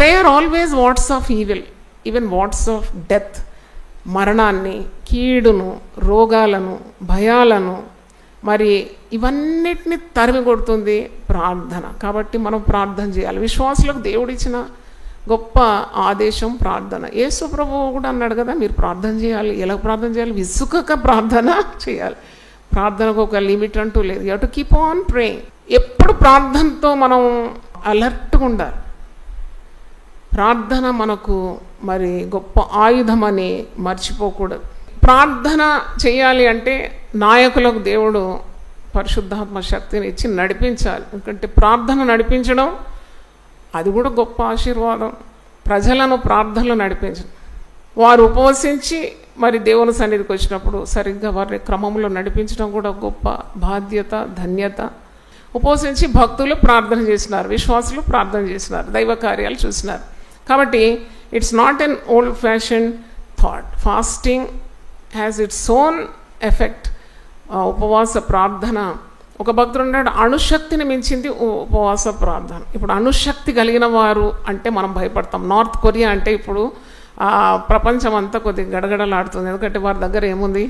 Prayer always wards off evil, even wards off death, మరణాన్ని, కీడును, రోగాలను, భయాలను, మరి ఇవన్నిటిని తరిమి కొడుతుంది ప్రార్థన. కాబట్టి మనం ప్రార్థన చేయాలి. విశ్వాసులకు దేవుడిచ్చిన గొప్ప ఆదేశం ప్రార్థన. యేసు ప్రభువు కూడా అన్నాడు కదా, మీరు ప్రార్థన చేయాలి. ఎలా ప్రార్థన చేయాలి? విసుకక ప్రార్థన చేయాలి. ప్రార్థనకు ఒక లిమిట్ అంటూ లేదు. You have to keep on praying. ఎప్పుడు ప్రార్థనతో మనం అలర్ట్గా ఉండాలి. ప్రార్థన మనకు మరి గొప్ప ఆయుధమని మర్చిపోకూడదు. ప్రార్థన చేయాలి అంటే నాయకులకు దేవుడు పరిశుద్ధాత్మ శక్తిని ఇచ్చి నడిపించాలి. ఎందుకంటే ప్రార్థన నడిపించడం అది కూడా గొప్ప ఆశీర్వాదం. ప్రజలను ప్రార్థనలో నడిపించడం, వారు ఉపవసించి మరి దేవుని సన్నిధికి వచ్చినప్పుడు సరిగ్గా వారి క్రమంలో నడిపించడం కూడా గొప్ప బాధ్యత, ధన్యత. ఉపవసించి భక్తులు ప్రార్థన చేసినారు, విశ్వాసులు ప్రార్థన చేసినారు, దైవ కార్యాలు చూసినారు. కాబట్టి it's not an old fashion thought. Fasting has its own effect. ఉపవాస ప్రార్థన, ఒక భక్తుడు ఉన్నాడు, అణుశక్తిని మించింది ఉపవాస ప్రార్థన. ఇప్పుడు అణుశక్తి కలిగిన వారు అంటే మనం భయపడతాం. నార్త్ కొరియా అంటే ఇప్పుడు ప్రపంచం అంతా కొద్దిగా గడగడలాడుతుంది. ఎందుకంటే వారి దగ్గర ఏముంది?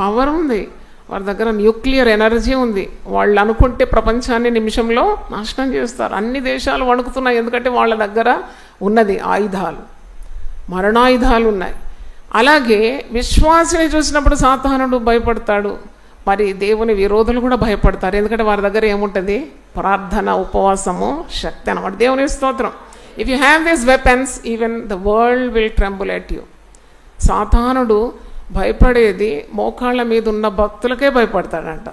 పవర్ ఉంది. వారి దగ్గర న్యూక్లియర్ ఎనర్జీ ఉంది. వాళ్ళు అనుకుంటే ప్రపంచాన్ని నిమిషంలో నాశనం చేస్తారు. అన్ని దేశాలు వణుకుతున్నాయి, ఎందుకంటే వాళ్ళ దగ్గర ఉన్నది ఆయుధాలు, మరణాయుధాలు ఉన్నాయి. అలాగే విశ్వాసిని చూసినప్పుడు సాతానుడు భయపడతాడు. మరి దేవుని విరోధులు కూడా భయపడతారు, ఎందుకంటే వారి దగ్గర ఏముంటుంది? ప్రార్థన, ఉపవాసము, శక్తి అన్నమాట. దేవుని స్తోత్రం. If you have these weapons, even the world will tremble at you. సాతానుడు భయపడేది మోకాళ్ళ మీద ఉన్న భక్తులకే భయపడతాడంట.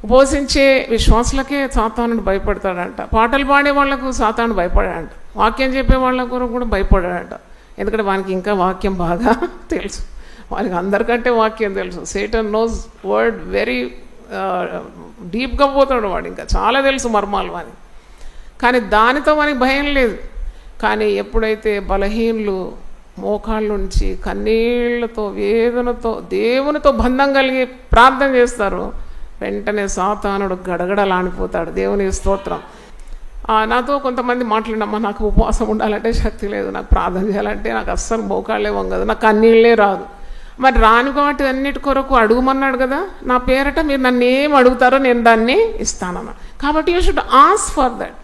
ఉపవసించే విశ్వాసులకే సాతానుడు భయపడతాడంట. పాటలు పాడే వాళ్లకు సాతానుడు భయపడాడంట. వాక్యం చెప్పే వాళ్ళ కొరకు కూడా భయపడాడంట. ఎందుకంటే వానికి ఇంకా వాక్యం బాగా తెలుసు. వానికి అందరికంటే వాక్యం తెలుసు. సేటన్ నోస్ వర్డ్ వెరీ డీప్గా పోతాడు వాడు, ఇంకా చాలా తెలుసు మర్మాలు వానికి. కానీ దానితో వానికి భయం లేదు. కానీ ఎప్పుడైతే బలహీనులు మోకాళ్ళ నుంచి కన్నీళ్లతో, వేదనతో దేవునితో బంధం కలిగి ప్రార్థన చేస్తారు, వెంటనే సాతానుడు గడగడలానిపోతాడు. దేవుని స్తోత్రం. నాతో కొంతమంది మాట్లాడినమ్మా, నాకు ఉపవాసం ఉండాలంటే శక్తి లేదు, నాకు ప్రార్థన చేయాలంటే నాకు అస్సలు మోకాళ్ళే వంగదు, నాకు కన్నీళ్ళే రాదు. మరి రాని వాటి అన్నిటి కొరకు అడుగుమన్నాడు కదా, నా పేరట మీరు నన్ను ఏం అడుగుతారో నేను దాన్ని ఇస్తానన్నా. కాబట్టి you should ask for that.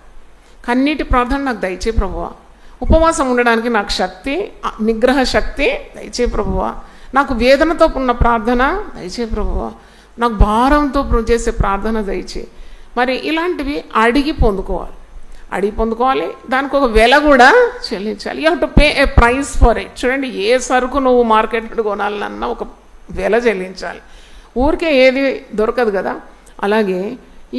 కన్నీటి ప్రార్థన నాకు దయచే ప్రభువా, ఉపవాసం ఉండడానికి నాకు శక్తి, నిగ్రహ శక్తి దయచే ప్రభువా, నాకు వేదనతో ఉన్న ప్రార్థన దయచే ప్రభువా, నాకు భారంతో చేసే ప్రార్థన దయచే. మరి ఇలాంటివి అడిగి పొందుకోవాలి. దానికి ఒక వెల కూడా చెల్లించాలి. You have to pay A price for it. చూడండి, ఏ సరుకు నువ్వు మార్కెట్లో కొనాలన్నా ఒక వెల చెల్లించాలి. ఊరికే ఏది దొరకదు కదా. అలాగే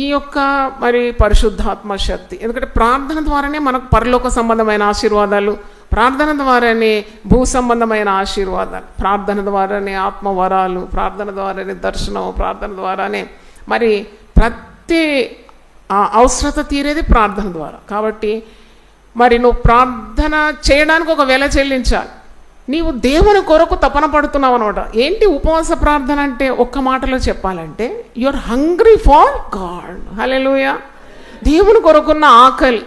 ఈ యొక్క మరి పరిశుద్ధాత్మ శక్తి, ఎందుకంటే ప్రార్థన ద్వారానే మనకు పరలోక సంబంధమైన ఆశీర్వాదాలు, ప్రార్థన ద్వారానే భూ సంబంధమైన ఆశీర్వాదాలు, ప్రార్థన ద్వారానే ఆత్మవరాలు, ప్రార్థన ద్వారానే దర్శనం, ప్రార్థన ద్వారానే మరి ప్రతి అవసరత తీరేది ప్రార్థన ద్వారా. కాబట్టి మరి నువ్వు ప్రార్థన చేయడానికి ఒక వెల చెల్లించాలి. నీవు దేవుని కొరకు తపన పడుతున్నావు అనమాట. ఏంటి ఉపవాస ప్రార్థన అంటే? ఒక్క మాటలో చెప్పాలంటే you are hungry for God. హల్లెలూయా. దేవుని కొరకున్న ఆకలి,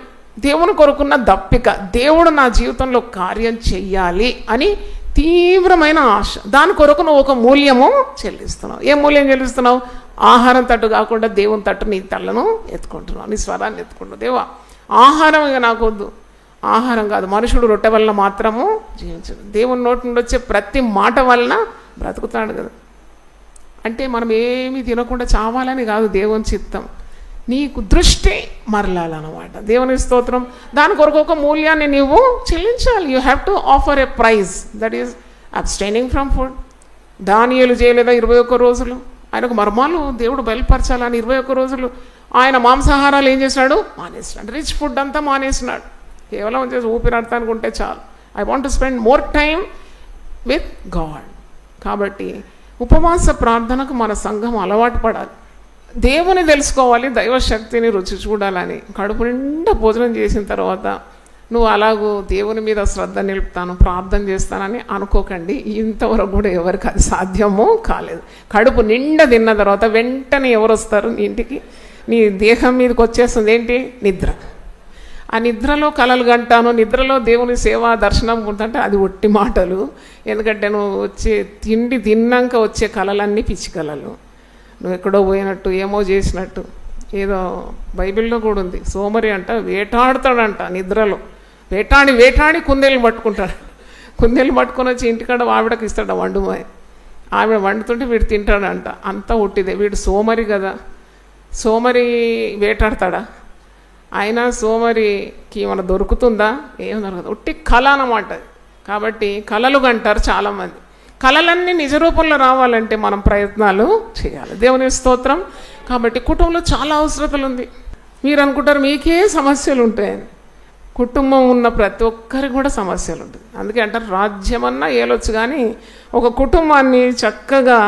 దేవుని కొరకున్న దప్పిక, దేవుడు నా జీవితంలో కార్యం చెయ్యాలి అని తీవ్రమైన ఆశ. దాని కొరకు నువ్వు ఒక మూల్యము చెల్లిస్తున్నావు. ఏ మూల్యం చెల్లిస్తున్నావు? ఆహారం తట్టు కాకుండా దేవుని తట్టు నీ తలను ఎత్తుకుంటున్నావు, నీ స్వరాన్ని ఎత్తుకుంటున్నావు. దేవా, ఆహారం ఇక నాకు వద్దు. ఆహారం కాదు, మనుషుడు రొట్టె వలన మాత్రము జీవించడు, దేవుని నోటి నుండి వచ్చే ప్రతి మాట వలన బ్రతుకుతాడు కదా. అంటే మనం ఏమీ తినకుండా చావాలని కాదు దేవుని చిత్తం. నీకు దృష్టి మరలాలన్నమాట. దేవుని స్తోత్రం. దాని కొరకు ఒక మూల్యాన్ని నీవు చెల్లించాలి. You have to offer a price, that is abstaining from food. దానియేలు చేయలేదా 21 రోజులు? ఆయనకు మర్మాలు దేవుడు బయలుపరచాలని 21 రోజులు ఆయన మాంసాహారాలు ఏం చేసినాడు? మానేసినాడు. రిచ్ ఫుడ్ అంతా మానేసినాడు. కేవలం వచ్చేసి ఊపిరాడటానికి ఉంటే చాలు. I want to spend more time with God. కాబట్టి ఉపవాస ప్రార్థనకు మన సంఘం అలవాటు పడాలి. దేవుని తెలుసుకోవాలి, దైవశక్తిని రుచి చూడాలని. కడుపు నిండా భోజనం చేసిన తర్వాత నువ్వు అలాగూ దేవుని మీద శ్రద్ధ నిలుపుతాను, ప్రార్థన చేస్తానని అనుకోకండి. ఇంతవరకు కూడా ఎవరికి అది సాధ్యమో కాలేదు. కడుపు నిండా తిన్న తర్వాత వెంటనే ఎవరు వస్తారు నీ ఇంటికి? నీ దేహం మీదకి వచ్చేస్తుంది ఏంటి? నిద్ర. ఆ నిద్రలో కలలు కంటాను, నిద్రలో దేవుని సేవ దర్శనం ఉంటుంటే అది ఒట్టి మాటలు. ఎందుకంటే నువ్వు వచ్చే తిండి తిన్నాక వచ్చే కళలన్నీ పిచ్చి కళలు. నువ్వు ఎక్కడో పోయినట్టు, ఏమో చేసినట్టు. ఏదో బైబిల్లో కూడా ఉంది, సోమరి అంట వేటాడుతాడంట నిద్రలో, వేటాడి కుందేలు పట్టుకుంటాడు. కుందేలు పట్టుకొని వచ్చి ఇంటికాడ ఆవిడకి ఇస్తాడు వండుమాయి. ఆవిడ వండుతుంటే వీడు తింటాడంట. అంతా ఉట్టిదే, వీడు సోమరి కదా. సోమరి వేటాడతాడా? అయినా సోమరికి ఏమైనా దొరుకుతుందా? ఏం దొరకదు, ఉట్టి కళ అన్నమాట. కాబట్టి కళలు కంటారు చాలామంది. కళలన్నీ నిజ రూపంలో రావాలంటే మనం ప్రయత్నాలు చేయాలి. దేవుని స్తోత్రం. కాబట్టి కుటుంబంలో చాలా అవసరతలు ఉంది. మీరు అనుకుంటారు మీకే సమస్యలు ఉంటాయని. కుటుంబం ఉన్న ప్రతి ఒక్కరికి కూడా సమస్యలు ఉంటుంది. అందుకే అంటారు రాజ్యమన్నా ఏలొచ్చు, కానీ ఒక కుటుంబాన్ని చక్కగా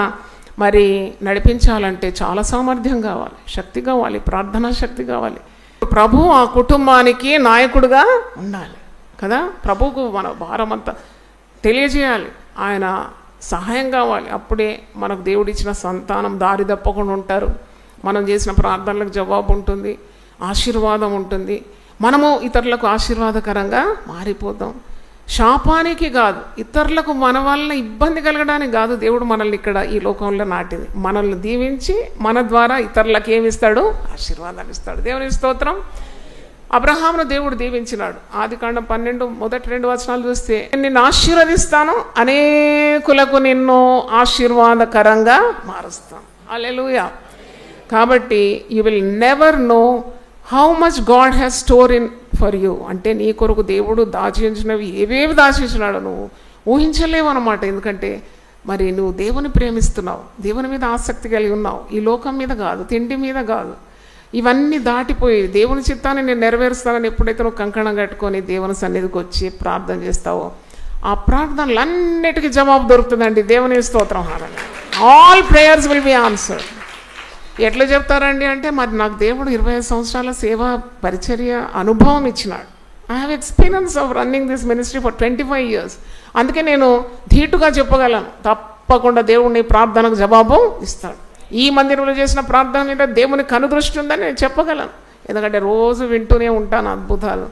మరి నడిపించాలంటే చాలా సామర్థ్యం కావాలి, శక్తి కావాలి, ప్రార్థనా శక్తి కావాలి. ప్రభు ఆ కుటుంబానికి నాయకుడుగా ఉండాలి కదా. ప్రభువుకు మన భారం అంతా తెలియజేయాలి, ఆయన సహాయం కావాలి. అప్పుడే మనకు దేవుడిచ్చిన సంతానం దారి తప్పకుండా ఉంటారు. మనం చేసిన ప్రార్థనలకు జవాబు ఉంటుంది, ఆశీర్వాదం ఉంటుంది. మనము ఇతరులకు ఆశీర్వాదకరంగా మారిపోతాం. శాపానికి కాదు, ఇతరులకు మన వల్ల ఇబ్బంది కలగడానికి కాదు దేవుడు మనల్ని ఇక్కడ ఈ లోకంలో నాటింది. మనల్ని దీవించి మన ద్వారా ఇతరులకు ఏమిస్తాడు? ఆశీర్వాదాలు ఇస్తాడు. దేవుని స్తోత్రం. అబ్రహామును దేవుడు దీవించినాడు. ఆదికాండం 12 మొదటి 2 వచనాలు చూస్తే, నిన్ను ఆశీర్వదిస్తాను, అనేకులకు నిన్ను ఆశీర్వాదకరంగా మారుస్తాను. హల్లెలూయా. కాబట్టి you will never know how much God has store in for you. అంటే నీ కొరకు దేవుడు దాచించినవి ఏవేవి దాచించినాడు నువ్వు ఊహించలేవు అన్నమాట. ఎందుకంటే మరి నువ్వు దేవుని ప్రేమిస్తున్నావు, దేవుని మీద ఆసక్తి కలిగి ఉన్నావు, ఈ లోకం మీద కాదు, తిండి మీద కాదు. ఇవన్నీ దాటిపోయి దేవుని చిత్తాన్ని నేను నెరవేరుస్తానని ఎప్పుడైతే నువ్వు కంకణం కట్టుకొని దేవుని సన్నిధికి వచ్చి ప్రార్థన చేస్తావో, ఆ ప్రార్థనలన్నిటికీ జవాబు దొరుకుతుందండి. దేవుని స్తోత్రం. All prayers will be answered. ఎట్లా చెప్తారండి అంటే, మరి నాకు దేవుడు 25 సంవత్సరాల సేవా పరిచర్య అనుభవం ఇచ్చినాడు. I have experience of running this ministry for 25 years. అందుకే నేను ధీటుగా చెప్పగలను, తప్పకుండా దేవుడిని ప్రార్థనకు జవాబు ఇస్తాడు. ఈ మందిరంలో చేసిన ప్రార్థన మీద దేవుని కనుదృష్టి ఉందని నేను చెప్పగలను. ఎందుకంటే రోజు వింటూనే ఉంటాను అద్భుతాలు.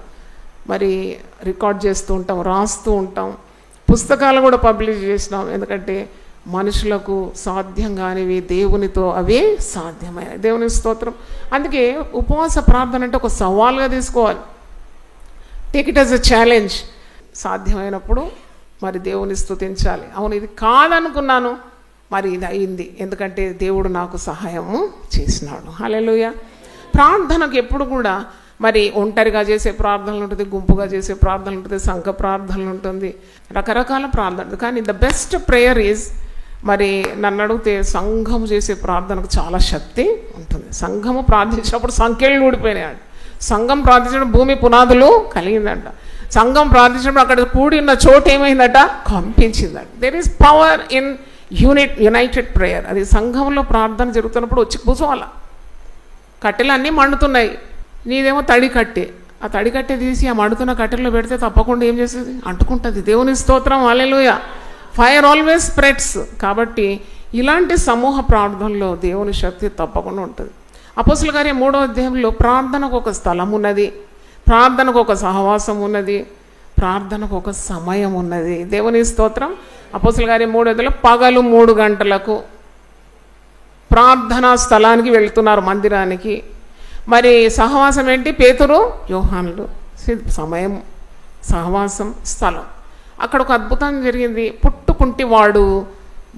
మరి రికార్డ్ చేస్తూ ఉంటాం, రాస్తూ ఉంటాం, పుస్తకాలు కూడా పబ్లిష్ చేసినాం. ఎందుకంటే మనుషులకు సాధ్యం కానివి దేవునితో అవి సాధ్యమైనవి. దేవుని స్తోత్రం. అందుకే ఉపవాస ప్రార్థన అంటే ఒక సవాల్గా తీసుకోవాలి. Take it as a challenge. సాధ్యమైనప్పుడు మరి దేవుని స్తుతించాలి. అవును, ఇది కాదనుకున్నాను, మరి ఇది అయింది, ఎందుకంటే దేవుడు నాకు సహాయము చేసినాడు. హల్లెలూయా. ప్రార్థనకు ఎప్పుడు కూడా మరి ఒంటరిగా చేసే ప్రార్థనలు ఉంటుంది, గుంపుగా చేసే ప్రార్థనలు ఉంటుంది, సంఘ ప్రార్థనలు ఉంటుంది, రకరకాల ప్రార్థనలు. కానీ ద బెస్ట్ ప్రేయర్ ఈజ్, మరి నన్ను అడిగితే సంఘము చేసే ప్రార్థనకు చాలా శక్తి ఉంటుంది. సంఘము ప్రార్థించినప్పుడు సంఖ్యలు ఊడిపోయినాయంట. సంఘం ప్రార్థించడం భూమి పునాదులు కలిగిందంట. సంఘం ప్రార్థించినప్పుడు అక్కడ కూడి ఉన్న చోటు ఏమైందట? కంపించిందట. There is power in united prayer. అది సంఘంలో ప్రార్థన జరుగుతున్నప్పుడు వచ్చి కూర్చోవాలా. కట్టెలు అన్నీ మండుతున్నాయి, నీదేమో తడి కట్టె. ఆ తడి కట్టె తీసి ఆ మండుతున్న కట్టెల్లో పెడితే తప్పకుండా ఏం చేస్తుంది? అంటుకుంటుంది. దేవుని స్తోత్రం. హల్లెలూయా. Fire always spreads. కాబట్టి ఇలాంటి సమూహ ప్రార్థనలో దేవుని శక్తి తప్పకుండా ఉంటుంది. అపోస్తలుల కార్యం 3వ అధ్యాయంలో ప్రార్థనకు ఒక స్థలం ఉన్నది, ప్రార్థనకు ఒక సహవాసం ఉన్నది, ప్రార్థనకు ఒక సమయం ఉన్నది. దేవుని స్తోత్రం. అపోస్తలుల కార్యం 3వ అధ్యాయంలో పగలు 3 గంటలకు ప్రార్థనా స్థలానికి వెళ్తున్నారు, మందిరానికి. మరి సహవాసం ఏంటి? పేతురు, యోహానులు. సమయం, సహవాసం, స్థలం. అక్కడ ఒక అద్భుతం జరిగింది. పుట్టుకుంటివాడు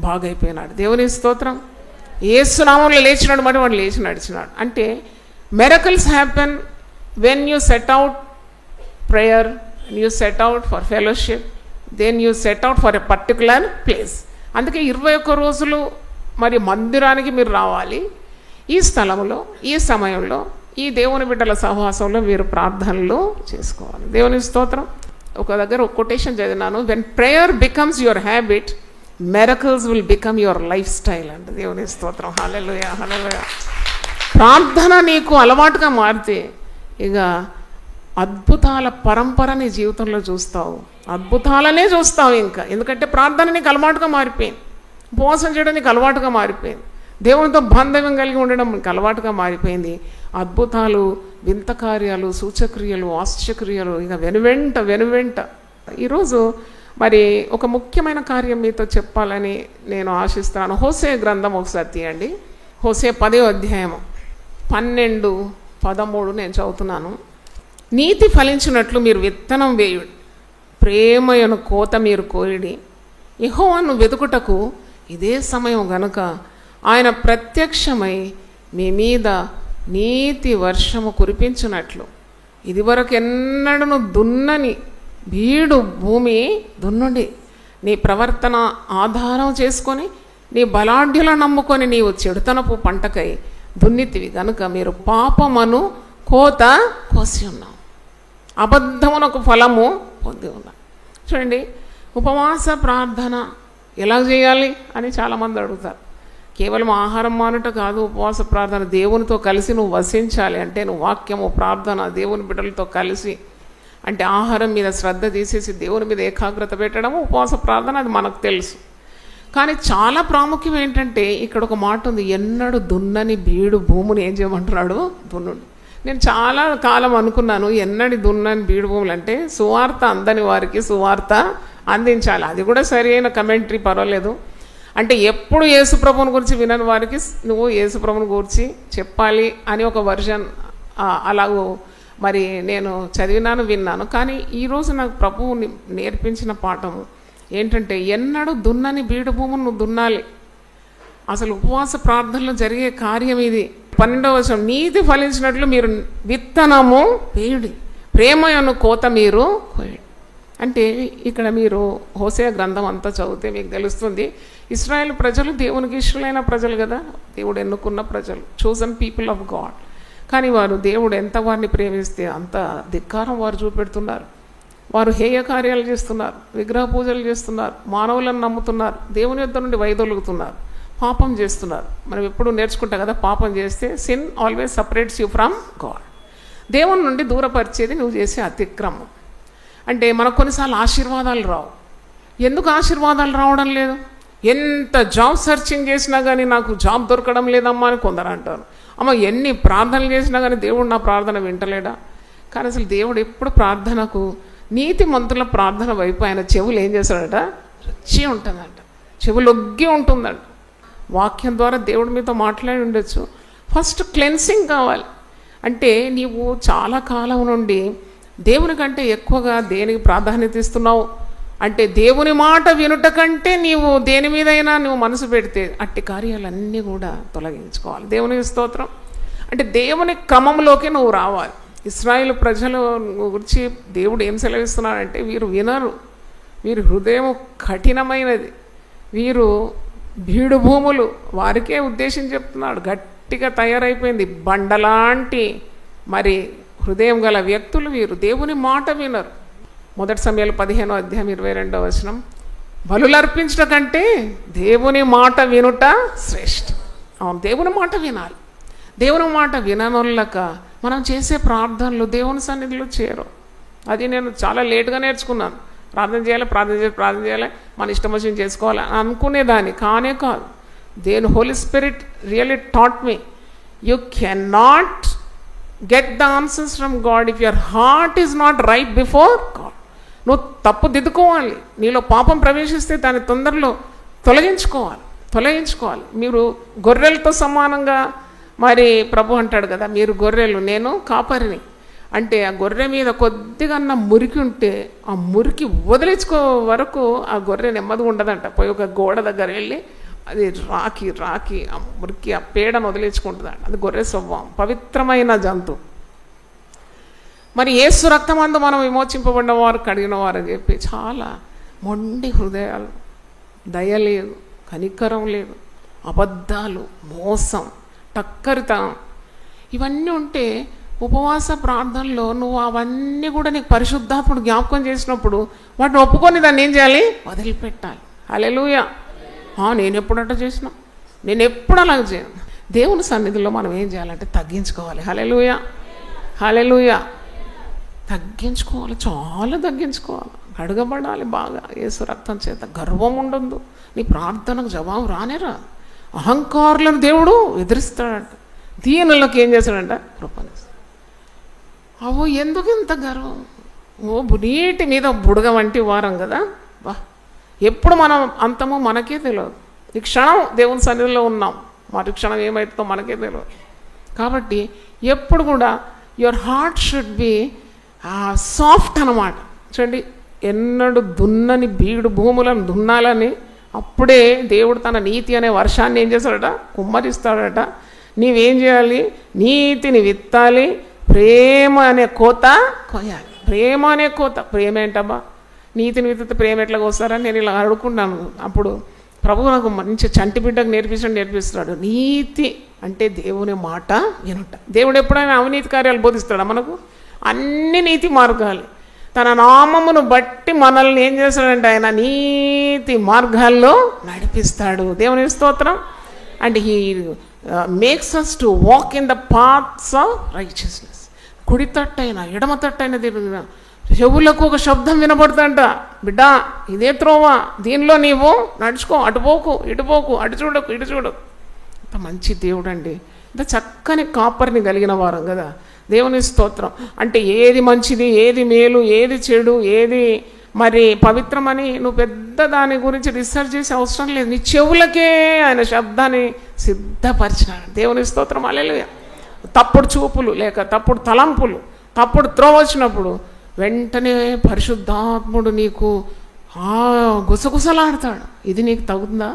బాగైపోయినాడు. దేవుని స్తోత్రం. యేసు నామములో లేచినాడు, మరి వాడు లేచి నడిచినాడు. అంటే miracles happen when you set out prayer, you set out for fellowship, then you set out for a particular place. అందుకే 21 రోజులు మరి మందిరానికి మీరు రావాలి. ఈ స్థలంలో, ఈ సమయంలో, ఈ దేవుని బిడ్డల సహవాసంలో మీరు ప్రార్థనలు చేసుకోవాలి. దేవుని స్తోత్రం. ఒక దగ్గర ఒక కొటేషన్ చదివినాను, when prayer becomes your habit, miracles will become your lifestyle అంటే. దేవుని స్తోత్రం. హల్లెలూయా, హల్లెలూయా. ప్రార్థన నీకు అలవాటుగా మారితే ఇక అద్భుతాల పరంపర నీ జీవితంలో చూస్తావు, అద్భుతాలనే చూస్తావు ఇంకా. ఎందుకంటే ప్రార్థన నీకు అలవాటుగా మారిపోయింది, ఉపవాసం చేయడం నీకు అలవాటుగా మారిపోయింది, దేవునితో బంధం కలిగి ఉండడం నీకు అలవాటుగా మారిపోయింది. అద్భుతాలు వింత కార్యాలు, సూచక్రియలు, ఆశ్చర్యక్రియలు ఇక వెనువెంట. ఈరోజు మరి ఒక ముఖ్యమైన కార్యం మీతో చెప్పాలని నేను ఆశిస్తున్నాను. హోసేయ గ్రంథం ఒకసారి తీయండి. హోసేయ 10వ అధ్యాయము 12, 13 నేను చదువుతున్నాను. నీతి ఫలించినట్లు మీరు విత్తనం వేయుడి, ప్రేమయను కోత మీరు కోయుడి. యెహోవాను వెతుకుటకు ఇదే సమయం గనుక ఆయన ప్రత్యక్షమై మీ మీద నీతి వర్షము కురిపించినట్లు ఇదివరకు ఎన్నడను దున్నని బీడు భూమి దున్నుడి. నీ ప్రవర్తన ఆధారం చేసుకొని నీ బలాఢ్యులను నమ్ముకొని నీవు చెడుతనపు పంటకై దున్నితివి గనుక మీరు పాపమును కోత కోసి ఉన్నాం, అబద్ధమునకు ఫలము పొంది ఉన్నాం. చూడండి, ఉపవాస ప్రార్థన ఎలా చేయాలి అని చాలామంది అడుగుతారు. కేవలం ఆహారం మానుట కాదు ఉపవాస ప్రార్థన. దేవునితో కలిసి నువ్వు వసించాలి అంటే నువ్వు వాక్యము, ప్రార్థన, దేవుని బిడ్డలతో కలిసి, అంటే ఆహారం మీద శ్రద్ధ తీసేసి దేవుని మీద ఏకాగ్రత పెట్టడం ఉపవాస ప్రార్థన, అది మనకు తెలుసు. కానీ చాలా ప్రాముఖ్యం ఏంటంటే ఇక్కడ ఒక మాట ఉంది, ఎన్నడూ దున్నని బీడు భూమిని ఏం చేయమంటున్నాడు? దున్నుడు. నేను చాలా కాలం అనుకున్నాను, ఎన్నడి దున్నని బీడు భూములు అంటే సువార్త అందని వారికి సువార్త అందించాలి. అది కూడా సరి అయిన కమెంటరీ, పర్వాలేదు. అంటే ఎప్పుడు యేసుప్రభుని గురించి వినని వారికి నువ్వు యేసుప్రభుని గురించి చెప్పాలి అని ఒక వర్షన్ అలాగూ మరి నేను చదివినాను, విన్నాను. కానీ ఈరోజు నాకు ప్రభువు నేర్పించిన పాఠము ఏంటంటే ఎన్నడూ దున్నని బీడు భూమును నువ్వు దున్నాలి. అసలు ఉపవాస ప్రార్థనలో జరిగే కార్యం ఇది. 12వ వచనం, నీతి ఫలించినట్లు మీరు విత్తనము వేయుడి, ప్రేమయను కోత మీరు కోయడి. అంటే ఇక్కడ మీరు హోసేయ గ్రంథం అంతా చదివితే మీకు తెలుస్తుంది, ఇశ్రాయేల్ ప్రజలు దేవునికి ఇష్టమైన ప్రజలు కదా, దేవుడు ఎన్నుకున్న ప్రజలు, చోజన్ పీపుల్ ఆఫ్ గాడ్. కానీ వారు దేవుడు ఎంత వారిని ప్రేమిస్తే అంత ధిక్కారం వారు చూపెడుతున్నారు. వారు హేయ కార్యాలు చేస్తున్నారు, విగ్రహ పూజలు చేస్తున్నారు, మానవులను నమ్ముతున్నారు, దేవుని యొద్ద నుండి వైదొలుగుతున్నారు, పాపం చేస్తున్నారు. మనం ఎప్పుడు నేర్చుకుంటాం కదా, పాపం చేస్తే sin always separates you from God. దేవుని నుండి దూరపరిచేది నువ్వు చేసే అతిక్రమం. అంటే మనకు కొన్నిసార్లు ఆశీర్వాదాలు రావు. ఎందుకు ఆశీర్వాదాలు రావడం లేదు? ఎంత జాబ్ సర్చింగ్ చేసినా కానీ నాకు జాబ్ దొరకడం లేదమ్మా అని కొందరు అంటారు. అమ్మ ఎన్ని ప్రార్థనలు చేసినా కానీ దేవుడు నా ప్రార్థన వింటలేడా? కానీ అసలు దేవుడు ఎప్పుడు ప్రార్థనకు, నీతి మంతుల ప్రార్థన వైపు ఆయన చెవులు ఏం చేస్తాడట? రుచి ఉంటుందంట, చెవులు ఒగ్గి ఉంటుందంట. వాక్యం ద్వారా దేవుడి మీతో మాట్లాడి ఉండొచ్చు. ఫస్ట్ క్లెన్సింగ్ కావాలి. అంటే నీవు చాలా కాలం నుండి దేవుని కంటే ఎక్కువగా దేనికి ప్రాధాన్యత ఇస్తున్నావు అంటే దేవుని మాట వినుట కంటే నీవు దేని మీదైనా నువ్వు మనసు పెడితే అట్టి కార్యాలన్నీ కూడా తొలగించుకోవాలి. దేవుని స్తోత్రం. అంటే దేవుని క్రమంలోకి నువ్వు రావాలి. ఇశ్రాయేలు ప్రజల గురించి దేవుడు ఏం సెలవిస్తున్నాడంటే వీరు వినరు, వీరి హృదయం కఠినమైనది, వీరు బీడు భూములు, వారికే ఉద్దేశం చెప్తున్నాడు. గట్టిగా తయారైపోయింది బండలాంటి మరి హృదయం గల వ్యక్తులు వీరు, దేవుని మాట వినరు. 1 సమూయేలు 15వ అధ్యాయం 22వ వచనం, బలులర్పించట కంటే దేవుని మాట వినుట శ్రేష్టం. అవును, దేవుని మాట వినాలి. దేవుని మాట విననొల్లక మనం చేసే ప్రార్థనలు దేవుని సన్నిధిలో చేరు. అది నేను చాలా లేట్గా నేర్చుకున్నాను. ప్రార్థన చేయాలి, మన ఇష్టం వచ్చిన చేసుకోవాలి అని అనుకునేదాన్ని. కానే కాదు. Holy Spirit really taught me, you can not get the answers from God if your heart is not right before God. నువ్వు తప్పు దిద్దుకోవాలి. నీలో పాపం ప్రవేశిస్తే దాన్ని తొందరలో తొలగించుకోవాలి. మీరు గొర్రెలతో సమానంగా, మరి ప్రభు అంటాడు కదా, మీరు గొర్రెలు, నేను కాపరిని. అంటే ఆ గొర్రె మీద కొద్దిగా మురికి ఉంటే ఆ మురికి వదిలించుకో వరకు ఆ గొర్రె నెమ్మదిగా ఉండదంట. పోయి ఒక గోడ దగ్గర వెళ్ళి అది రాకి ఆ మురికి, ఆ పేడను వదిలించుకుంటుందంట. అది గొర్రె స్వభావం, పవిత్రమైన జంతువు. మరి యేసు రక్తమందు మనం విమోచింపబడిన వారు, కడిగిన వారు అని చెప్పి చాలా మొండి హృదయాలు, దయ లేదు, కనికరం లేదు, అబద్ధాలు, మోసం, టక్కరితనం, ఇవన్నీ ఉంటే ఉపవాస ప్రార్థనలో నువ్వు అవన్నీ కూడా నీకు పరిశుద్ధాత్ముడు జ్ఞాపకం చేసినప్పుడు వాటిని ఒప్పుకొని దాన్ని ఏం చేయాలి? వదిలిపెట్టాలి. హల్లెలూయా. నేను ఎప్పుడు అట్లా చేసినా, నేను ఎప్పుడు అలాగ చేయను. దేవుని సన్నిధిలో మనం ఏం చేయాలంటే తగ్గించుకోవాలి. హల్లెలూయా. తగ్గించుకోవాలి, చాలా తగ్గించుకోవాలి, అడగబడాలి బాగా యేసు రక్తం చేత. గర్వం ఉండదు, నీ ప్రార్థనకు జవాబు రానేరా. అహంకారులను దేవుడు ఎదిరిస్తాడంట, దీనులకు ఏం చేస్తాడంట? కృపనిస్తాడు. అవో ఎందుకు ఇంత గర్వం? నీటి మీద బుడగ వంటి వారం కదా. బా, ఎప్పుడు మనం అంతమో మనకే తెలియదు. ఈ క్షణం దేవుని సన్నిధిలో ఉన్నాం, మరి క్షణం ఏమవుతుందో మనకే తెలియదు. కాబట్టి ఎప్పుడు కూడా your heart should be soft అన్నమాట. చూడండి, ఎన్నడూ దున్నని బీడు భూములను దున్నాలని అప్పుడే దేవుడు తన నీతి అనే వర్షాన్ని ఏం చేస్తాడట? కుమ్మరిస్తాడట. నీవేం చేయాలి? నీతిని విత్తాలి, ప్రేమ అనే కోత కోయాలి. ప్రేమ అనే కోత. ప్రేమ ఏంటబ్బా? నీతిని విత్తితే ప్రేమ ఎట్లా కోస్తారని నేను ఇలా అడుగుకున్నాను. అప్పుడు ప్రభు నాకు మంచి చంటి బిడ్డకు నేర్పిస్తున్నాడు. నీతి అంటే దేవుని మాట వినుట. దేవుడు ఎప్పుడైనా అవినీతి కార్యాలు బోధిస్తాడా మనకు? అన్ని నీతి మార్గాలు. తన నామమును బట్టి మనల్ని ఏం చేస్తాడంటే ఆయన నీతి మార్గాల్లో నడిపిస్తాడు. దేవుని స్తోత్రం. And he makes us to walk in the paths of righteousness. కుడి తట్టైనా ఎడమ తట్టైనా తిరిగిన చెవులకు ఒక శబ్దం వినపడుతుంట, బిడ్డ ఇదే త్రోవా, దీనిలో నీవు నడుచుకో, అటుపోకు ఇటుపోకు, అటు చూడకు ఇటు చూడకు. ఇంత మంచి దేవుడు అండి. ఇంత చక్కని కాపరిని కలిగిన వారం కదా. దేవుని స్తోత్రం. అంటే ఏది మంచిది, ఏది మేలు, ఏది చెడు, ఏది మరి పవిత్రమని నువ్వు పెద్ద దాని గురించి రీసెర్చ్ చేసే అవసరం లేదు. నీ చెవులకే ఆయన శబ్దాన్ని సిద్ధపరిచినాడు. దేవుని స్తోత్రం. హల్లెలూయా. తప్పుడు చూపులు లేక తప్పుడు తలంపులు, తప్పుడు త్రోవ వచ్చినప్పుడు వెంటనే పరిశుద్ధాత్ముడు నీకు గుసగుసలాడతాడు. ఇది నీకు తగుందా?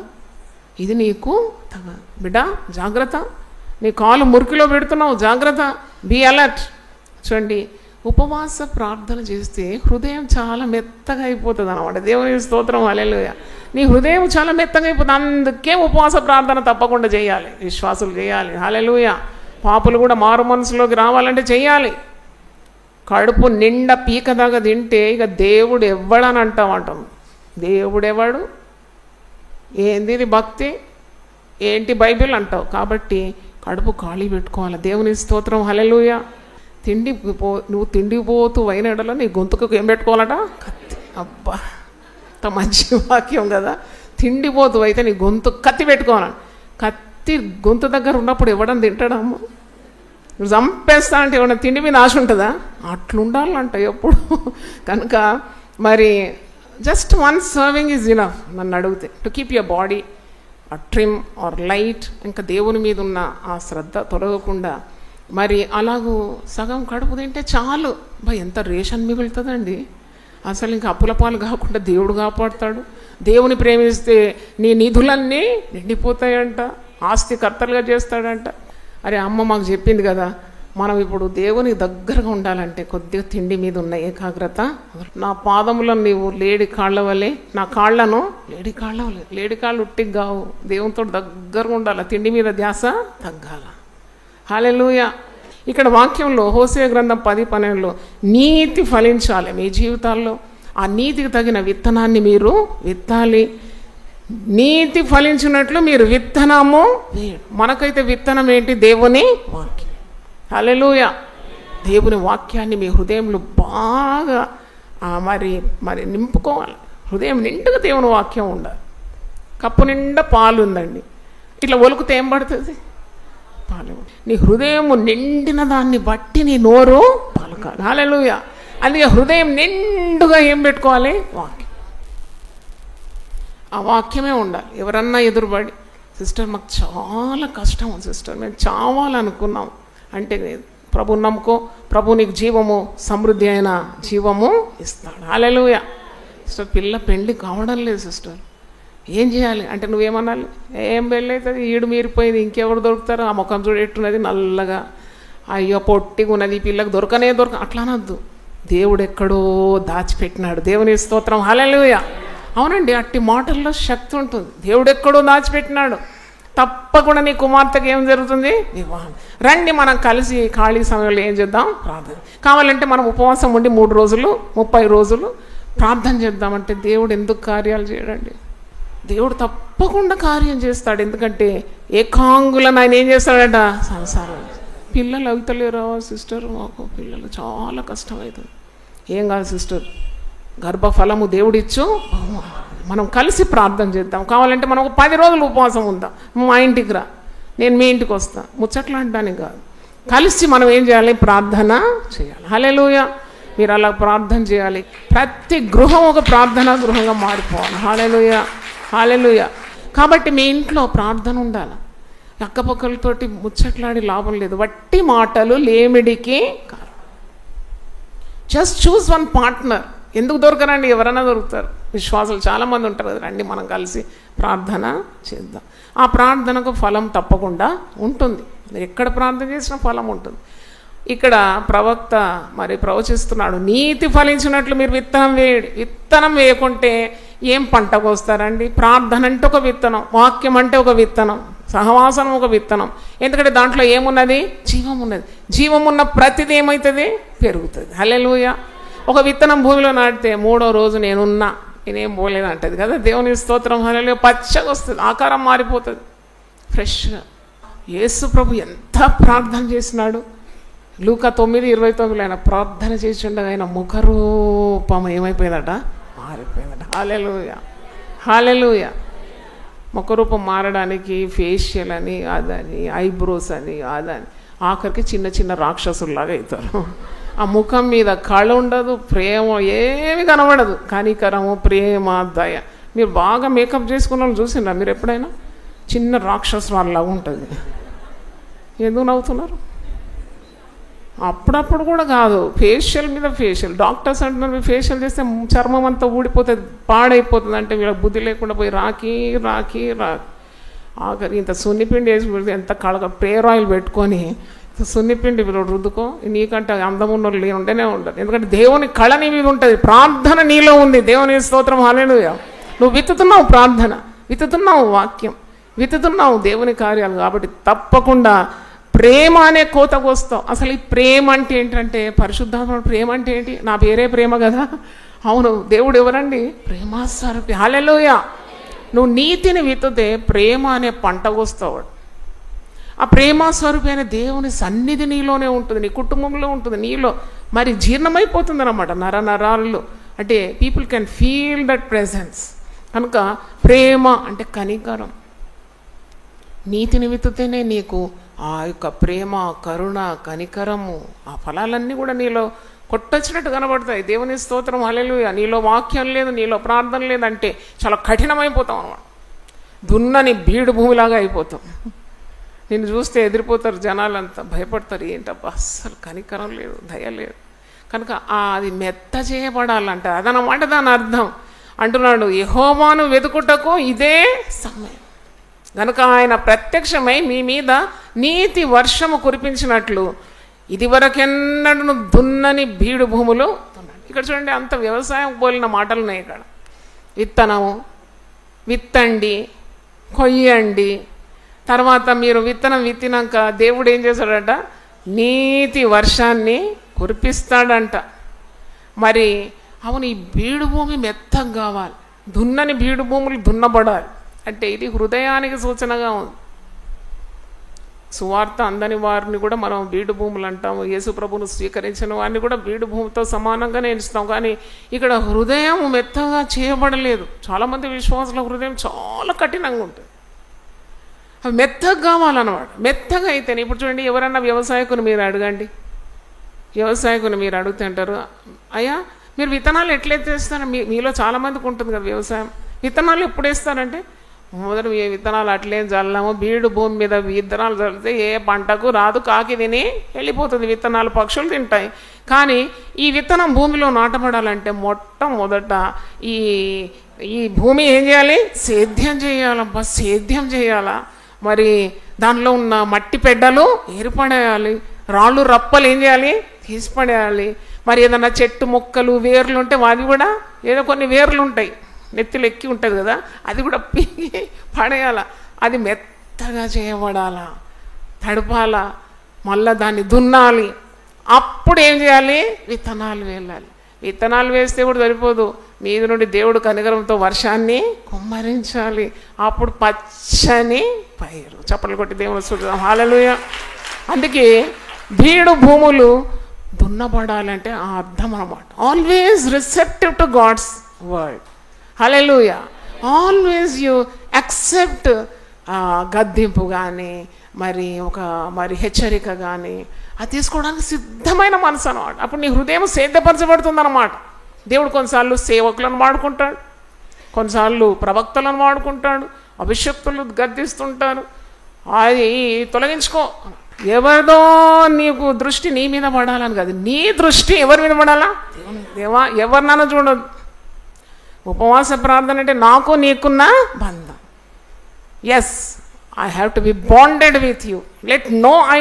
ఇది నీకు తగదు బిడ్డ, జాగ్రత్త. నీ కాలు మురికిలో పెడుతున్నావు, జాగ్రత్త. Be alert. చూడండి, ఉపవాస ప్రార్థన చేస్తే హృదయం చాలా మెత్తగా అయిపోతుంది అన్నమాట. దేవుని స్తోత్రం. హల్లెలూయా. నీ హృదయం చాలా మెత్తగా అయిపోతుంది. అందుకే ఉపవాస ప్రార్థన తప్పకుండా చేయాలి. విశ్వాసులు చేయాలి. హల్లెలూయా. పాపులు కూడా మారు మనసులోకి రావాలంటే చేయాలి. కడుపు నిండా పీకదాకా తింటే ఇక దేవుడు ఎవ్వడని అంటాం. దేవుడెవడు? ఏంది ఇది భక్తి, ఏంటి బైబిల్ అంటావు. కాబట్టి కడుపు ఖాళీ పెట్టుకోవాలి. దేవుని స్తోత్రం. హల్లెలూయా. నువ్వు తిండిపోతూ అయినడలో నీ గొంతుకు ఏం పెట్టుకోవాలట? కత్తి. అబ్బా, అంత మంచి వాక్యం కదా. తిండిపోతూ అయితే నీ గొంతు కత్తి పెట్టుకోవాలి. కత్తి గొంతు దగ్గర ఉన్నప్పుడు ఎవడని తింటాడమ్మ? నువ్వు చంపేస్తా అంటే ఏమన్నా తిండి మీద ఆశ ఉంటుందా? అట్లుండాలంట ఎప్పుడు. కనుక మరి just one serving is enough నన్ను అడిగితే, to keep your body trim or light. ఇంకా దేవుని మీద ఉన్న ఆ శ్రద్ధ తొలగకుండా మరి అలాగూ సగం కడుపు తింటే చాలు. ఎంత రేషన్ మిగులుతుందండి అసలు. ఇంకా అప్పుల పాలు కాకుండా దేవుడు కాపాడుతాడు. దేవుని ప్రేమిస్తే నీ నిధులన్నీ నిండిపోతాయంట, ఆస్తి కర్తలుగా చేస్తాడంట. అరే అమ్మ మాకు చెప్పింది కదా, మనం ఇప్పుడు దేవుని దగ్గరగా ఉండాలంటే కొద్దిగా తిండి మీద ఉన్న ఏకాగ్రత. నా పాదములను నీవు లేడి కాళ్ళ వలె, నా కాళ్ళను లేడి కాళ్ళ వలె. లేడి కాళ్ళు ఉట్టికి కావు, దేవునితో దగ్గరగా ఉండాలి. తిండి మీద ధ్యాస తగ్గాల. హల్లెలూయా. ఇక్కడ వాక్యంలో హోసేయ గ్రంథం 10:12 నీతి ఫలించాలి మీ జీవితాల్లో. ఆ నీతికి తగిన విత్తనాన్ని మీరు విత్తాలి. నీతి ఫలించినట్లు మీరు విత్తనము. మనకైతే విత్తనం ఏంటి? దేవుని వాక్యం. హల్లెలూయా. దేవుని వాక్యాన్ని మీ హృదయంలో బాగా మరి నింపుకోవాలి. హృదయం నిండుగా దేవుని వాక్యం ఉండాలి. కప్పు నిండా పాలు ఉందండి, ఇట్లా ఒలుకుతే ఏం పడుతుంది? పాలు. నీ హృదయం నిండిన దాన్ని బట్టి నీ నోరు పలకాలి. హల్లెలూయా. అందుకే హృదయం నిండుగా ఏం పెట్టుకోవాలి? వాక్యం. ఆ వాక్యమే ఉండాలి. ఎవరన్నా ఎదురుపడి, సిస్టర్ మాకు చాలా కష్టం సిస్టర్, మేము చావాలనుకున్నాం అంటే, ప్రభు నమ్ముకో, ప్రభు నీకు జీవము, సమృద్ధి అయిన జీవము ఇస్తాడు. హల్లెలూయా. సిస్టర్ పిల్ల పెళ్ళి కావడం లేదు సిస్టర్, ఏం చేయాలి అంటే నువ్వేమనాలి? ఏం పెళ్ళి అవుతుంది, ఈడు మీరిపోయింది, ఇంకెవరు దొరుకుతారు? ఆ ముఖం చూడెట్టున్నది నల్లగా, అయ్యో పొట్టిగా ఉన్నది, ఈ పిల్లకు దొరకనే అట్లా అనొద్దు. దేవుడు ఎక్కడో దాచిపెట్టినాడు. దేవుని స్తోత్రం. హల్లెలూయా. అవునండి, అట్టి మాటల్లో శక్తి ఉంటుంది. దేవుడు ఎక్కడో దాచిపెట్టినాడు. తప్పకుండా నీ కుమార్తెకి ఏం జరుగుతుంది? వివాహం. రండి మనం కలిసి ఖాళీ సమయంలో ఏం చేద్దాం? ప్రార్థన. కావాలంటే మనం ఉపవాసం ఉండి 3 రోజులు 30 రోజులు ప్రార్థన చేద్దామంటే దేవుడు ఎందుకు కార్యాలు చేయడండి? దేవుడు తప్పకుండా కార్యం చేస్తాడు. ఎందుకంటే ఏకాంగులను ఆయన ఏం చేస్తాడట? సంసారం. పిల్లలు అవుతలేరా సిస్టర్? మాకు పిల్లలు చాలా కష్టమవుతుంది. ఏం కాదు సిస్టర్, గర్భఫలము దేవుడిచ్చు. మనం కలిసి ప్రార్థన చేద్దాం. కావాలంటే మనం 10 రోజులు ఉపవాసం ఉందాం. మా ఇంటికి రా, నేను మీ ఇంటికి వస్తా. ముచ్చట్లాడడానికి కాదు, కలిసి మనం ఏం చేయాలి? ప్రార్థన చేయాలి. హల్లెలూయా. మీరు అలా ప్రార్థన చేయాలి. ప్రతి గృహం ఒక ప్రార్థనా గృహంగా మారిపోవాలి. హల్లెలూయా, హల్లెలూయా. కాబట్టి మీ ఇంట్లో ప్రార్థన ఉండాలి. అక్కపక్కలతోటి ముచ్చట్లాడి లాభం లేదు. వట్టి మాటలు లేమిడికి కాదు. Just choose one partner. ఎందుకు దొరకరండి? ఎవరైనా దొరుకుతారు. విశ్వాసాలు చాలామంది ఉంటారు కదా. రండి మనం కలిసి ప్రార్థన చేద్దాం. ఆ ప్రార్థనకు ఫలం తప్పకుండా ఉంటుంది. మీరు ఎక్కడ ప్రార్థన చేసినా ఫలం ఉంటుంది. ఇక్కడ ప్రవక్త మరి ప్రవచిస్తున్నాడు, నీతి ఫలించినట్లు మీరు విత్తనం వేయడి. విత్తనం వేయకుంటే ఏం పంట కోస్తారండి? ప్రార్థన అంటే ఒక విత్తనం, వాక్యం అంటే ఒక విత్తనం, సహవాసనం ఒక విత్తనం. ఎందుకంటే దాంట్లో ఏమున్నది? జీవం ఉన్నది. జీవం ఉన్న ప్రతిదీ ఏమవుతుంది? పెరుగుతుంది. హల్లెలూయా. ఒక విత్తనం భూమిలో నాటితే 3వ రోజు నేనేం పోలేదు అంటది కదా. దేవుని స్తోత్రం. హల్లెలూయా. పచ్చగా వస్తుంది, ఆకారం మారిపోతుంది, ఫ్రెష్గా. యేసు ప్రభు ఎంత ప్రార్థన చేసినాడు. లూకా 9:29 ఆయన ప్రార్థన చేసి ఉండగా ఆయన ముఖరూపం ఏమైపోయిందట? మారిపోయిందట. హల్లెలూయా, హల్లెలూయా. ముఖరూపం మారడానికి ఫేషియల్ అని, అదని, ఐబ్రోస్ అని, అదని, ఆఖరికి చిన్న చిన్న రాక్షసుల్లాగా అవుతారు. ఆ ముఖం మీద కళ ఉండదు, ప్రేమ ఏమి కనబడదు. కనికరము, ప్రేమ, దయ. మీరు బాగా మేకప్ చేసుకున్న వాళ్ళు చూసిండ్రా మీరు ఎప్పుడైనా? చిన్న రాక్షసులాగా ఉంటుంది. ఎందుకు నవ్వుతున్నారు? అప్పుడప్పుడు కూడా కాదు, ఫేషియల్ మీద ఫేషియల్. డాక్టర్స్ అంటున్నారు ఫేషియల్ చేస్తే చర్మం అంతా ఊడిపోతుంది, పాడైపోతుంది. అంటే వీళ్ళకి బుద్ధి లేకుండా పోయి రాకి ఆఖరి ఇంత సున్నిపిండి వేసి పెడితే ఎంత కళగా ప్రేయర్ ఆయిల్ పెట్టుకొని సున్నిపిండి రుద్దుకో. నీకంటే అందమున్న వాళ్ళు ఉండనే ఉండదు. ఎందుకంటే దేవుని కళ నీ మీద ఉంటుంది, ప్రార్థన నీలో ఉంది. దేవుని స్తోత్రం. హల్లెలూయా. నువ్వు విత్తుతున్నావు ప్రార్థన, విత్తుతున్నావు వాక్యం, విత్తుతున్నావు దేవుని కార్యాలు. కాబట్టి తప్పకుండా ప్రేమ అనే కోతకు వస్తావు. అసలు ఈ ప్రేమ అంటే ఏంటంటే, పరిశుద్ధాత్మ ప్రేమ అంటే ఏంటి? నా పేరే ప్రేమ కదా. అవును, దేవుడు ఎవరండి? ప్రేమాస్వరూపి. హల్లెలూయా. నువ్వు నీతిని విత్తుతే ప్రేమ అనే పంట కోస్తావు. ఆ ప్రేమాస్వరూపి అనే దేవుని సన్నిధి నీలోనే ఉంటుంది, నీ కుటుంబంలో ఉంటుంది, నీలో మరి జీర్ణమైపోతుంది అన్నమాట, నరాల్లో. అంటే people can feel that presence. కనుక ప్రేమ అంటే కనికరం. నీతిని విత్తుతేనే నీకు ఆ యొక్క ప్రేమ, కరుణ, కనికరము, ఆ ఫలాలన్నీ కూడా నీలో కొట్టొచ్చినట్టు కనబడతాయి. దేవుని స్తోత్రం. హల్లెలూయా. నీలో వాక్యం లేదు, నీలో ప్రార్థన లేదంటే చాలా కఠినమైపోతాం అన్నమాట. దున్నని బీడు భూమిలాగా అయిపోతాం. నిన్ను చూస్తే ఎదిరిపోతారు జనాలంతా, భయపడతారు. ఏంటబ్బా అస్సలు కనికరం లేదు, దయ లేదు. కనుక అది మెత్త చేయబడాలంట. అదనమాట దాని అర్థం. అంటున్నాడు, యెహోవాను వెతుకుటకు ఇదే సమయం. కనుక ఆయన ప్రత్యక్షమై మీ మీద నీతి వర్షము కురిపించినట్లు ఇదివరకెన్నడూ దున్నని బీడు భూములు. ఇక్కడ చూడండి, అంత వ్యవసాయం పోలిన మాటలు ఉన్నాయి ఇక్కడ. విత్తనము, విత్తండి, కొయ్యండి. తర్వాత మీరు విత్తనం విత్తినాక దేవుడు ఏం చేశాడట? నీతి వర్షాన్ని కురిపిస్తాడంట. మరి అవును, ఈ బీడు భూమి మెత్తగా కావాలి, దున్నని బీడు భూములు దున్నబడాలి. అంటే ఇది హృదయానికి సూచనగా ఉంది. సువార్త అందని వారిని కూడా మనం బీడు భూములు అంటాము. యేసు ప్రభువును స్వీకరించిన వారిని కూడా బీడు భూమితో సమానంగానే ఎంచుతాం. కానీ ఇక్కడ హృదయం మెత్తగా చేయబడలేదు. చాలామంది విశ్వాసుల హృదయం చాలా కఠినంగా ఉంటుంది. అవి మెత్తగా కావాలన్నమాట. మెత్తగా అయితేనే. ఇప్పుడు చూడండి, ఎవరన్నా వ్యవసాయకుని మీరు అడగండి, వ్యవసాయకుని మీరు అడుగుతూ అంటారు, అయ్యా మీరు విత్తనాలు ఎట్లయితే వేస్తారో మీలో చాలామందికి ఉంటుంది కదా వ్యవసాయం. విత్తనాలు ఎప్పుడు వేస్తారంటే, మొదట విత్తనాలు అట్లేం చల్లాము, బీడు భూమి మీద విత్తనాలు చల్లితే ఏ పంటకు రాదు, కాకి తిని వెళ్ళిపోతుంది, విత్తనాలు పక్షులు తింటాయి. కానీ ఈ విత్తనం భూమిలో నాటబడాలంటే మొట్టమొదట ఈ భూమి ఏం చేయాలి? సేద్యం చేయాలబ్బా, సేద్యం చేయాలా. మరి దానిలో ఉన్న మట్టి పెడ్డలు ఏర్పడేయాలి, రాళ్ళు రప్పలు ఏం చేయాలి? తీసిపడేయాలి. మరి ఏదన్నా చెట్టు మొక్కలు వేర్లు ఉంటే అది కూడా, ఏదో కొన్ని వేర్లు ఉంటాయి, నెత్తిలో ఎక్కి ఉంటుంది కదా, అది కూడా పీకి పడేయాల. అది మెత్తగా చేయబడాలా, తడపాలా, మళ్ళీ దాన్ని దున్నాలి. అప్పుడు ఏం చేయాలి? విత్తనాలు వేయాలి. విత్తనాలు వేస్తే కూడా సరిపోదు, మీద నుండి దేవుడు కనికరంతో వర్షాన్ని కుమ్మరించాలి. అప్పుడు పచ్చని పైరు. చప్పట్లు కొట్టి దేవుని స్తుతిద్దాం. హల్లెలూయా. అందుకే బీడు భూములు దున్నబడాలంటే ఆ అర్థం అన్నమాట. Always receptive to God's word. హల్లెలూయా. ఆల్వేస్ యూ యాక్సెప్ట్ గద్దింపు కానీ, మరి హెచ్చరిక కానీ అది తీసుకోవడానికి సిద్ధమైన మనసు అన్నమాట. అప్పుడు నీ హృదయం సేద్యపరచబడుతుంది అన్నమాట. దేవుడు కొన్నిసార్లు సేవకులను వాడుకుంటాడు, కొన్నిసార్లు ప్రవక్తలను వాడుకుంటాడు, అభిషక్తులు గద్దిస్తుంటారు. అది తొలగించుకో. ఎవరిదో నీకు దృష్టి నీ మీద పడాలని కాదు, నీ దృష్టి ఎవరి మీద పడాలా? దేవా ఎవరినైనా చూడదు. ఉపవాస ప్రార్థన అంటే నాకు నీకున్న బంధం. Yes, I have to be bonded with you. Let no I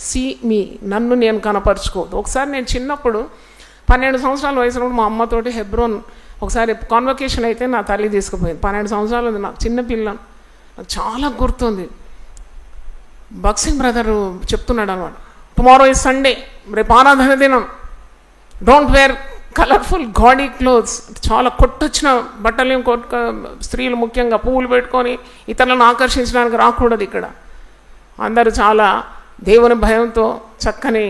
see me, నన్ను నేను కనపరుచుకోవద్దు. ఒకసారి నేను చిన్నప్పుడు 12 సంవత్సరాల వయసులో మా అమ్మతోటి హెబ్రోన్ ఒకసారి కాన్వకేషన్ అయితే నా తల్లి తీసుకుపోయింది. 12 సంవత్సరాలు ఉంది, నాకు చిన్నపిల్ల, నాకు చాలా గుర్తుంది. బక్సింగ్ బ్రదరు చెప్తున్నాడు అనమాట, టుమారో ఈజ్ సండే, రేపు ఆరాధన దినం, డోంట్ వేర్ కలర్ఫుల్ గాడీ క్లోత్స్. చాలా కొట్టొచ్చిన బట్టలు స్త్రీలు ముఖ్యంగా పువ్వులు పెట్టుకొని ఇతరులను ఆకర్షించడానికి రాకూడదు. ఇక్కడ అందరూ చాలా దేవుని భయంతో చక్కని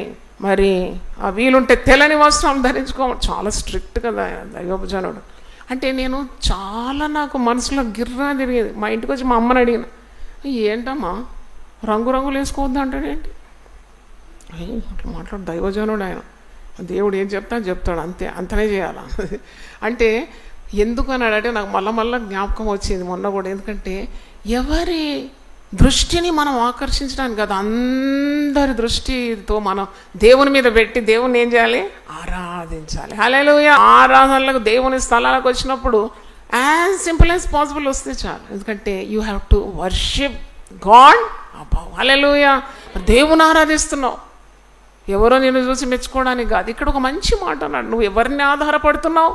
ఆ వీలుంటే తెల్లని వస్త్రాలు ధరించుకోవాలి. చాలా స్ట్రిక్ట్ కదా దైవజనుడు. అంటే నేను చాలా, నాకు మనసులో గిర్రా తిరిగేది. మా ఇంటికి వచ్చి మా అమ్మని అడిగిన, ఏంటమ్మా రంగురంగులు వేసుకోవద్దు అంటాడేంటి? అట్లా మాట్లాడు దైవజనుడు ఆయన, దేవుడు ఏం చెప్తాడు అంతే, అంతనే చేయాలా అంటే ఎందుకు అన్నాడంటే నాకు మళ్ళా జ్ఞాపకం వచ్చింది మొన్న కూడా. ఎందుకంటే ఎవరి దృష్టిని మనం ఆకర్షించడానికి కదా, అందరి దృష్టితో మనం దేవుని మీద పెట్టి దేవుని ఏం చేయాలి? ఆరాధించాలి. హల్లెలూయా. ఆరాధనలకు దేవుని స్థలాలకు వచ్చినప్పుడు యాజ్ సింపుల్ యాజ్ పాసిబుల్ వస్తే చాలు. ఎందుకంటే you have to worship God above. హల్లెలూయా. దేవుని ఆరాధిస్తున్నావు, ఎవరో నేను చూసి మెచ్చుకోవడానికి కాదు. ఇక్కడ ఒక మంచి మాట అన్నాడు, నువ్వు ఎవరిని ఆధారపడుతున్నావు?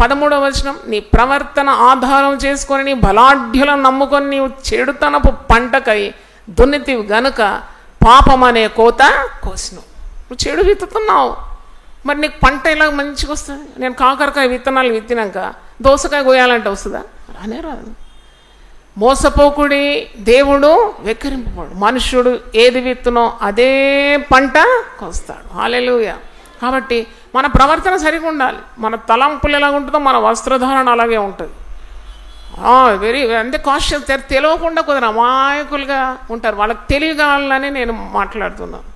13వ వచనం, నీ ప్రవర్తన ఆధారం చేసుకొని నీ బలాఢ్యులను నమ్ముకొని నీవు చెడుతనపు పంటకై దున్నితివి గనుక పాపం అనే కోత కోసినావు. నువ్వు చెడు విత్తుతున్నావు, మరి నీకు పంట ఇలా మంచిగా వస్తుంది. నేను కాకరకాయ విత్తనాలు విత్తినాక దోసకాయ కోయాలంటే వస్తుందా? రానే రాదు. మోసపోకుడి, దేవుడు వెక్కిరింపడు. మనుష్యుడు ఏది విత్తునో అదే పంట కోస్తాడు. హల్లెలూయా. కాబట్టి మన ప్రవర్తన సరిగా ఉండాలి. మన తలంపులు ఎలా ఉంటుందో మన వస్త్రధారణ అలాగే ఉంటుంది. అంటే కాన్షియస్, తెలియకుండా కొందరు అమాయకులుగా ఉంటారు, వాళ్ళకి తెలియగాలని నేను మాట్లాడుతున్నాను.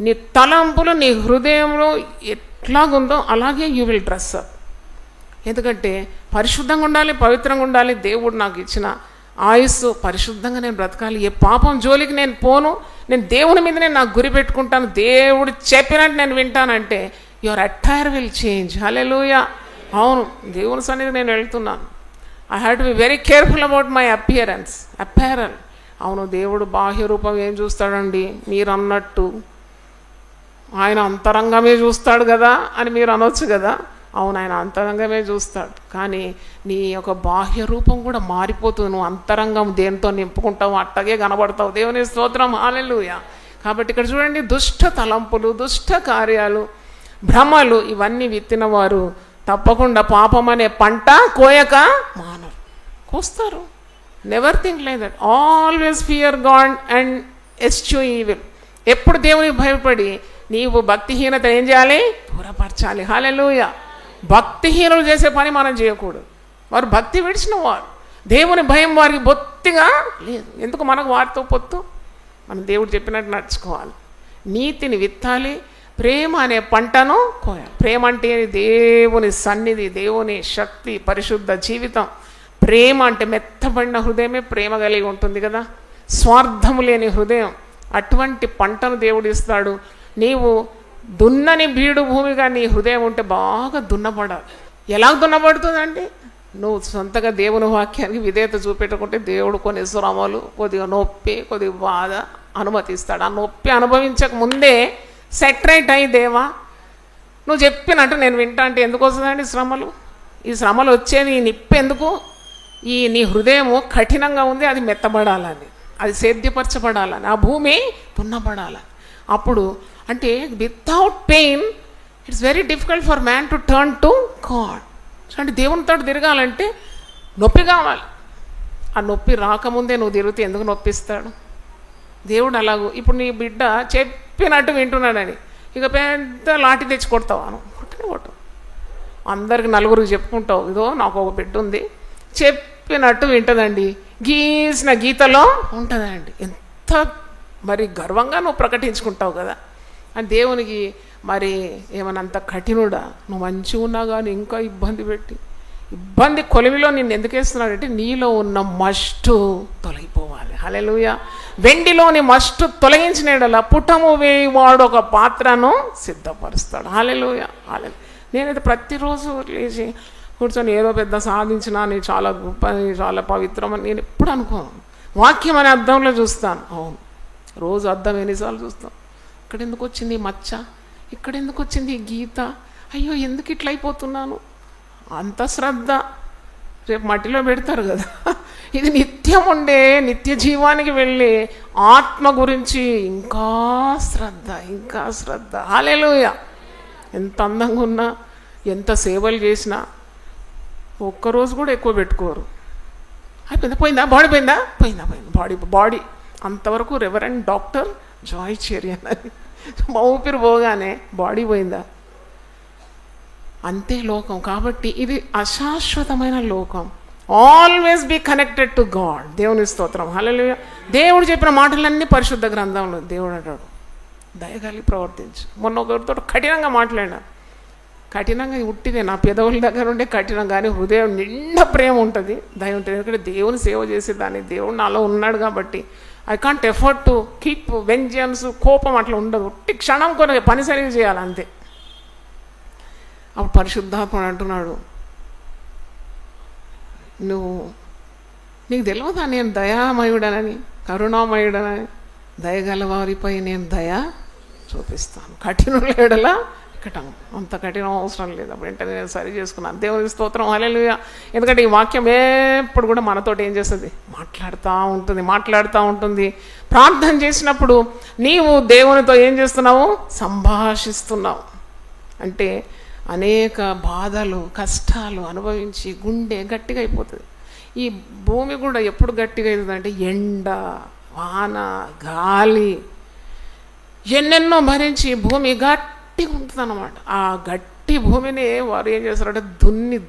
నీ తలంపులు నీ హృదయంలో ఎట్లాగుందో అలాగే యూ విల్ డ్రెస్ అప్. ఎందుకంటే పరిశుద్ధంగా ఉండాలి, పవిత్రంగా ఉండాలి. దేవుడు నాకు ఇచ్చిన ఆయుస్సు పరిశుద్ధంగా నేను బ్రతకాలి. ఏ పాపం జోలికి నేను పోను. నేను దేవుని మీదనే నాకు గురి పెట్టుకుంటాను. దేవుడు చెప్పినట్టు నేను వింటానంటే యువర్ అటైర్ విల్ చేంజ్. హల్లెలూయా. అవును, దేవుని సన్నిధి నేను వెళ్తున్నాను. I have to be very careful about my apparel. అవును, దేవుడు బాహ్య రూపం ఏం చూస్తాడండి? మీరు అన్నట్టు ఆయన అంతరంగమే చూస్తాడు కదా అని మీరు అనొచ్చు కదా. అవును, ఆయన అంతరంగమే చూస్తాడు, కానీ నీ యొక్క బాహ్య రూపం కూడా మారిపోతుంది. నువ్వు అంతరంగం దేంతో నింపుకుంటావు అట్టగే కనబడతావు. దేవుని స్తోత్రం. హల్లెలూయా. కాబట్టి ఇక్కడ చూడండి, దుష్ట తలంపులు, దుష్ట కార్యాలు, భ్రమలు ఇవన్నీ విత్తిన వారు తప్పకుండా పాపం అనే పంట కోయక మానరు. కోస్తారు. Never think like that. Always fear God and eschew evil. ఎప్పుడు దేవునికి భయపడి నీవు భక్తిహీనత ఏం చేయాలి? దూరపరచాలి. హల్లెలూయా. భక్తిహీనులు చేసే పని మనం చేయకూడదు. వారు భక్తి విడిచిన వారు, దేవుని భయం వారికి బొత్తిగా లేదు. ఎందుకు మనకు వారితో పొత్తు? మనం దేవుడు చెప్పినట్టు నడుచుకోవాలి, నీతిని విత్తాలి, ప్రేమ అనే పంటను కోయాలి. ప్రేమ అంటే దేవుని సన్నిధి, దేవుని శక్తి, పరిశుద్ధ జీవితం. ప్రేమ అంటే మెత్తబడిన హృదయమే ప్రేమ కలిగి ఉంటుంది కదా, స్వార్థము లేని హృదయం. అటువంటి పంటను దేవుడు ఇస్తాడు. నీవు దున్నని బీడు భూమిగా నీ హృదయం ఉంటే బాగా దున్నపడాలి. ఎలా దున్నపడుతుందండి? నువ్వు సొంతగా దేవుని వాక్యానికి విధేయత చూపెట్టుకుంటే దేవుడు కొన్ని శ్రమలు, కొద్దిగా నొప్పి, కొద్దిగా బాధ అనుమతిస్తాడు. ఆ నొప్పి అనుభవించక ముందే సెట్ రైట్ అయ్యి, దేవా నువ్వు చెప్పినట్టు నేను వింటా అంటే ఎందుకు వస్తుందండి శ్రమలు? ఈ శ్రమలు వచ్చేది ఈ నిప్పు ఎందుకు? నీ హృదయము కఠినంగా ఉంది, అది మెత్తబడాలని, అది సేద్యపరచబడాలని, ఆ భూమి దున్నబడాలని. అప్పుడు అంటే without pain it's very difficult for man to turn to God. అంటే దేవునితో తిరగాలంటే నొప్పి కావాలి. ఆ నొప్పి రాకముందే నువ్వు తిరిగితే ఎందుకు నొప్పిస్తాడు దేవుడు? అలాగూ ఇప్పుడు నీ బిడ్డ చెప్పినట్టు వింటున్నాడని ఇక పెద్ద లాఠీ తెచ్చి కొడతావు, కొట్టనే కొట్టవు. అందరికి నలుగురికి చెప్పుకుంటావు, ఇదో నాకు ఒక బిడ్డ ఉంది, చెప్పినట్టు వింటుందండి, గీసిన గీతలో ఉంటుందండి. ఎంత మరి గర్వంగా నువ్వు ప్రకటించుకుంటావు కదా. అని దేవునికి మరి ఏమనంత కఠినుడా, నువ్వు మంచిగా ఉన్నా కానీ ఇంకా ఇబ్బంది కొలిమిలో నిన్ను ఎందుకు వేస్తున్నాడంటే నీలో ఉన్న మస్టు తొలగిపోవాలి. హల్లెలూయా. వెండిలోని మస్టు తొలగించినలా పుటము వేయవాడు ఒక పాత్రను సిద్ధపరుస్తాడు. హల్లెలూయా. హల్లెలూయా. నేనైతే ప్రతిరోజు లేచి కూర్చొని ఏదో పెద్ద సాధించినా నీ చాలా గొప్ప, చాలా పవిత్రమని నేను ఎప్పుడు అనుకోను. వాక్యం అనే అద్దంలో చూస్తాను. అవును, రోజు అద్దం ఎన్నిసార్లు చూస్తాం. ఇక్కడ ఎందుకు వచ్చింది మచ్చ, ఇక్కడ ఎందుకు వచ్చింది ఈ గీత, అయ్యో ఎందుకు ఇట్లా అయిపోతున్నాను, అంత శ్రద్ధ. రేపు మట్టిలో పెడతారు కదా. ఇది నిత్యం ఉండే నిత్య జీవానికి వెళ్ళి ఆత్మ గురించి ఇంకా శ్రద్ధ. హల్లెలూయా. ఎంత అందంగా ఉన్నా, ఎంత సేవలు చేసినా ఒక్కరోజు కూడా ఎక్కువ పెట్టుకోరు. అయిపోయిందా బాడీ అంతవరకు రెవరెండ్ డాక్టర్ జాయ్ చెరియన్ అని మా ఊపిరి పోగానే బాడీ పోయిందా, అంతే లోకం. కాబట్టి ఇది అశాశ్వతమైన లోకం. Always be connected to God. దేవుని స్తోత్రం. హల్లెలూయా. దేవుడు చెప్పిన మాటలన్నీ పరిశుద్ధ గ్రంథంలో. దేవుడు అంటాడు దయగలిగి ప్రవర్తించు. మొన్న ఒకరితో కఠినంగా మాట్లాడినాను. కఠినంగా ఉట్టిదే, నా పెదవుల దగ్గర ఉండే కఠినం, కానీ హృదయం నిండా ప్రేమ ఉంటుంది, దయ ఉంటుంది. ఎందుకంటే దేవుని సేవ చేసేదాన్ని, దేవుడు నాలో ఉన్నాడు కాబట్టి I can't effort to keep vengeance, కోపం అట్లా ఉండదు. ఉట్టి క్షణం కొన్ని పని సరిగా చేయాలి అంతే. అప్పుడు పరిశుద్ధాత్ముడు అంటున్నాడు, నీకు తెలియదా నేను దయామయుడనని, కరుణామయుడనని, దయగలవారిపై నేను దయ చూపిస్తాను. కఠినుల ఎడల కటం, అంత కఠినం అవసరం లేదు. అప్పుడు వెంటనే నేను సరి చేసుకున్నాను. దేవుని స్తోత్రం. హల్లెలూయా. ఎందుకంటే ఈ వాక్యం ఎప్పుడు కూడా మనతోటి ఏం చేస్తుంది, మాట్లాడుతూ ఉంటుంది. ప్రార్థన చేసినప్పుడు నీవు దేవునితో ఏం చేస్తున్నావు, సంభాషిస్తున్నావు. అంటే అనేక బాధలు, కష్టాలు అనుభవించి గుండె గట్టిగా అయిపోతుంది. ఈ భూమి కూడా ఎప్పుడు గట్టిగా అవుతుందంటే ఎండ, వాన, గాలి ఎన్నెన్నో భరించి భూమి గట్టిగా ఉంటుంది అన్నమాట. ఆ గట్టి భూమిని వారు ఏం చేస్తారంటే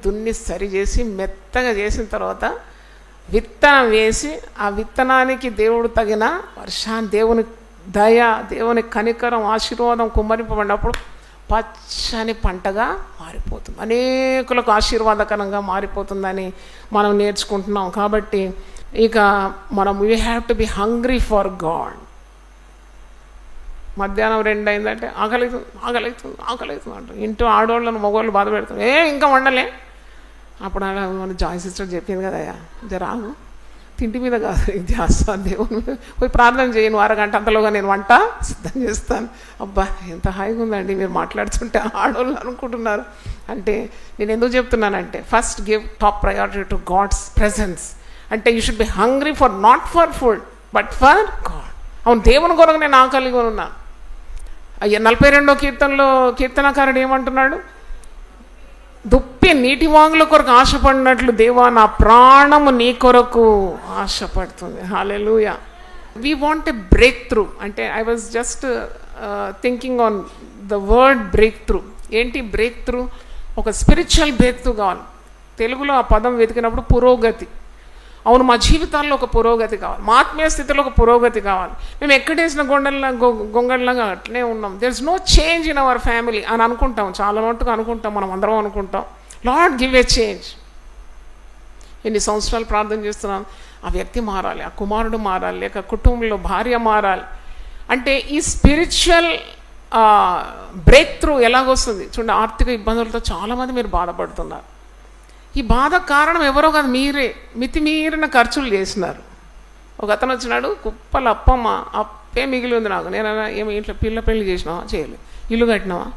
దున్ని సరి చేసి మెత్తగా చేసిన తర్వాత విత్తనం వేసి ఆ విత్తనానికి దేవుడు తగిన వర్షాన్ని, దేవుని దయ, దేవుని కనికరం, ఆశీర్వాదం కుమ్మరింపబడినప్పుడు పచ్చని పంటగా మారిపోతుంది, అనేకులకు ఆశీర్వాదకరంగా మారిపోతుందని మనం నేర్చుకుంటున్నాం. కాబట్టి ఇక మనం we have to B hungry for God. మధ్యాహ్నం 2 అయిందంటే ఆకలితుంది అంటారు. ఇంటూ ఆడవాళ్ళను మగవాళ్ళు బాధ పెడతారు, ఇంకా వండలే. అప్పుడు అలా మన జాయ్ సిస్టర్ చెప్పింది కదా, జరాగు తిండి మీద కాదు ఇది చేస్తాను, దేవుని మీద పోయి ప్రార్థన చేయను, అరగంట అంతలోగా నేను వంట సిద్ధం చేస్తాను. అబ్బా ఎంత హాయిగా ఉందండి మీరు మాట్లాడుతుంటే ఆడవాళ్ళు అనుకుంటున్నారు. అంటే నేను ఎందుకు చెప్తున్నానంటే first give top priority to God's presence. అంటే you should be hungry for not for food but for God. అవును, దేవుని కొరకు నేను ఆకలిగా ఉన్నాను. 42వ కీర్తనలో కీర్తనకారుడు ఏమంటున్నాడు, దుప్పి నీటి వాగుల కొరకు ఆశపడినట్లు దేవా నా ప్రాణము నీ కొరకు ఆశపడుతుంది. హల్లెలూయా. We want a breakthrough. అంటే I was just thinking on the word breakthrough. ఏంటి బ్రేక్ త్రూ? ఒక స్పిరిచువల్ బ్రేక్ త్రూ కావాలి. తెలుగులో ఆ పదం వెతికినప్పుడు పురోగతి. అవును, మా జీవితాల్లో ఒక పురోగతి కావాలి, మా ఆత్మీయ స్థితిలో ఒక పురోగతి కావాలి. మేము ఎక్కడేసిన గొంగళ్ళలాగా అట్లనే ఉన్నాం. There is no change in our family అని అనుకుంటాం, చాలా మట్టుగా అనుకుంటాం, మనం అందరం అనుకుంటాం. Lord give a change. ఎన్ని సంవత్సరాలు ప్రార్థన చేస్తున్నాం, ఆ వ్యక్తి మారాలి, ఆ కుమారుడు మారాలి, లేక కుటుంబంలో భార్య మారాలి. అంటే ఈ స్పిరిచువల్ బ్రేక్ త్రూ ఎలాగొస్తుంది చూడండి. ఆర్థిక ఇబ్బందులతో చాలామంది మీరు బాధపడుతున్నారు. ఈ బాధ కారణం ఎవరో కాదు, మీరే మితిమీరిన ఖర్చులు చేసినారు. ఒక అతను వచ్చినాడు, కుప్పలు అప్పే మిగిలి ఉంది నాకు. నేను ఏమి ఇంట్లో పెళ్లి చేసినావా, చేయలేదు. ఇల్లు కట్టినావా,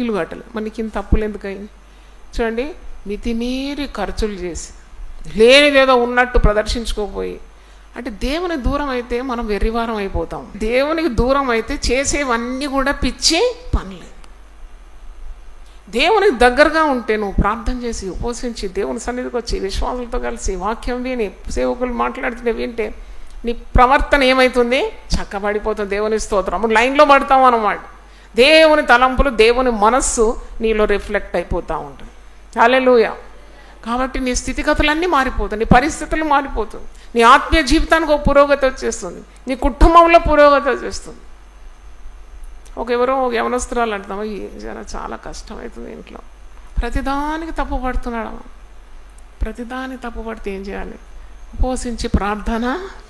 ఇల్లు కట్టలేదు. మరి నీకు ఇంత తప్పులు ఎందుకు అయింది? చూడండి, మితిమీరి ఖర్చులు చేసి లేనిదేదో ఉన్నట్టు ప్రదర్శించుకోపోయి. అంటే దేవునికి దూరం అయితే మనం వెర్రివారం అయిపోతాం. దేవునికి దూరం అయితే చేసేవన్నీ కూడా పిచ్చి పనులే. దేవునికి దగ్గరగా ఉంటే నువ్వు ప్రార్థన చేసి ఉపవసించి దేవుని సన్నిధికి వచ్చి విశ్వాసులతో కలిసి వాక్యం విని సేవకులు మాట్లాడుతుంటే వింటే నీ ప్రవర్తన ఏమవుతుంది, చక్కబడిపోతుంది. దేవుని స్తోత్రం. లైన్లో పడతాం అన్నమాట. దేవుని తలంపులు, దేవుని మనస్సు నీలో రిఫ్లెక్ట్ అయిపోతూ ఉంటుంది. హల్లెలూయా. కాబట్టి నీ స్థితిగతులన్నీ మారిపోతాయి, నీ పరిస్థితులు మారిపోతుంది, నీ ఆత్మీయ జీవితానికి ఒక పురోగతి వచ్చేస్తుంది, నీ కుటుంబంలో పురోగతి వచ్చేస్తుంది. ఎవరో యవనస్తురాలు అంటున్నాము, జర చాలా కష్టమవుతుంది ఇంట్లో, ప్రతిదానికి తప్పు పడుతున్నాడు. ప్రతిదానికి తప్పు పడితే ఏం చేయాలి? ఉపవసించి ప్రార్థన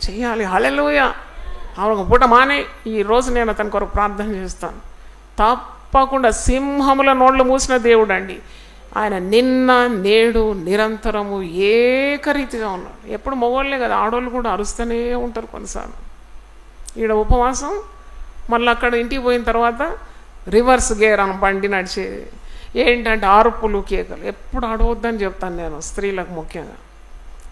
చేయాలి. హల్లెలూయా. ఆమె పూట మానే, ఈరోజు నేను అతని కొరకు ప్రార్థన చేస్తాను. తప్పకుండా సింహముల నోళ్ళు మూసిన దేవుడు అండి ఆయన. నిన్న నేడు నిరంతరము ఏకరీతిగా ఉన్నాడు. ఎప్పుడు మగవాళ్ళే కదా, ఆడవాళ్ళు కూడా అరుస్తూనే ఉంటారు కొన్నిసార్లు. ఈడ ఉపవాసం, మళ్ళీ అక్కడ ఇంటికి పోయిన తర్వాత రివర్స్ గేర్ అని బండి నడిచేది. ఏంటంటే అరుపులు కేకలు. ఎప్పుడు అడవద్దని చెప్తాను నేను స్త్రీలకు ముఖ్యంగా.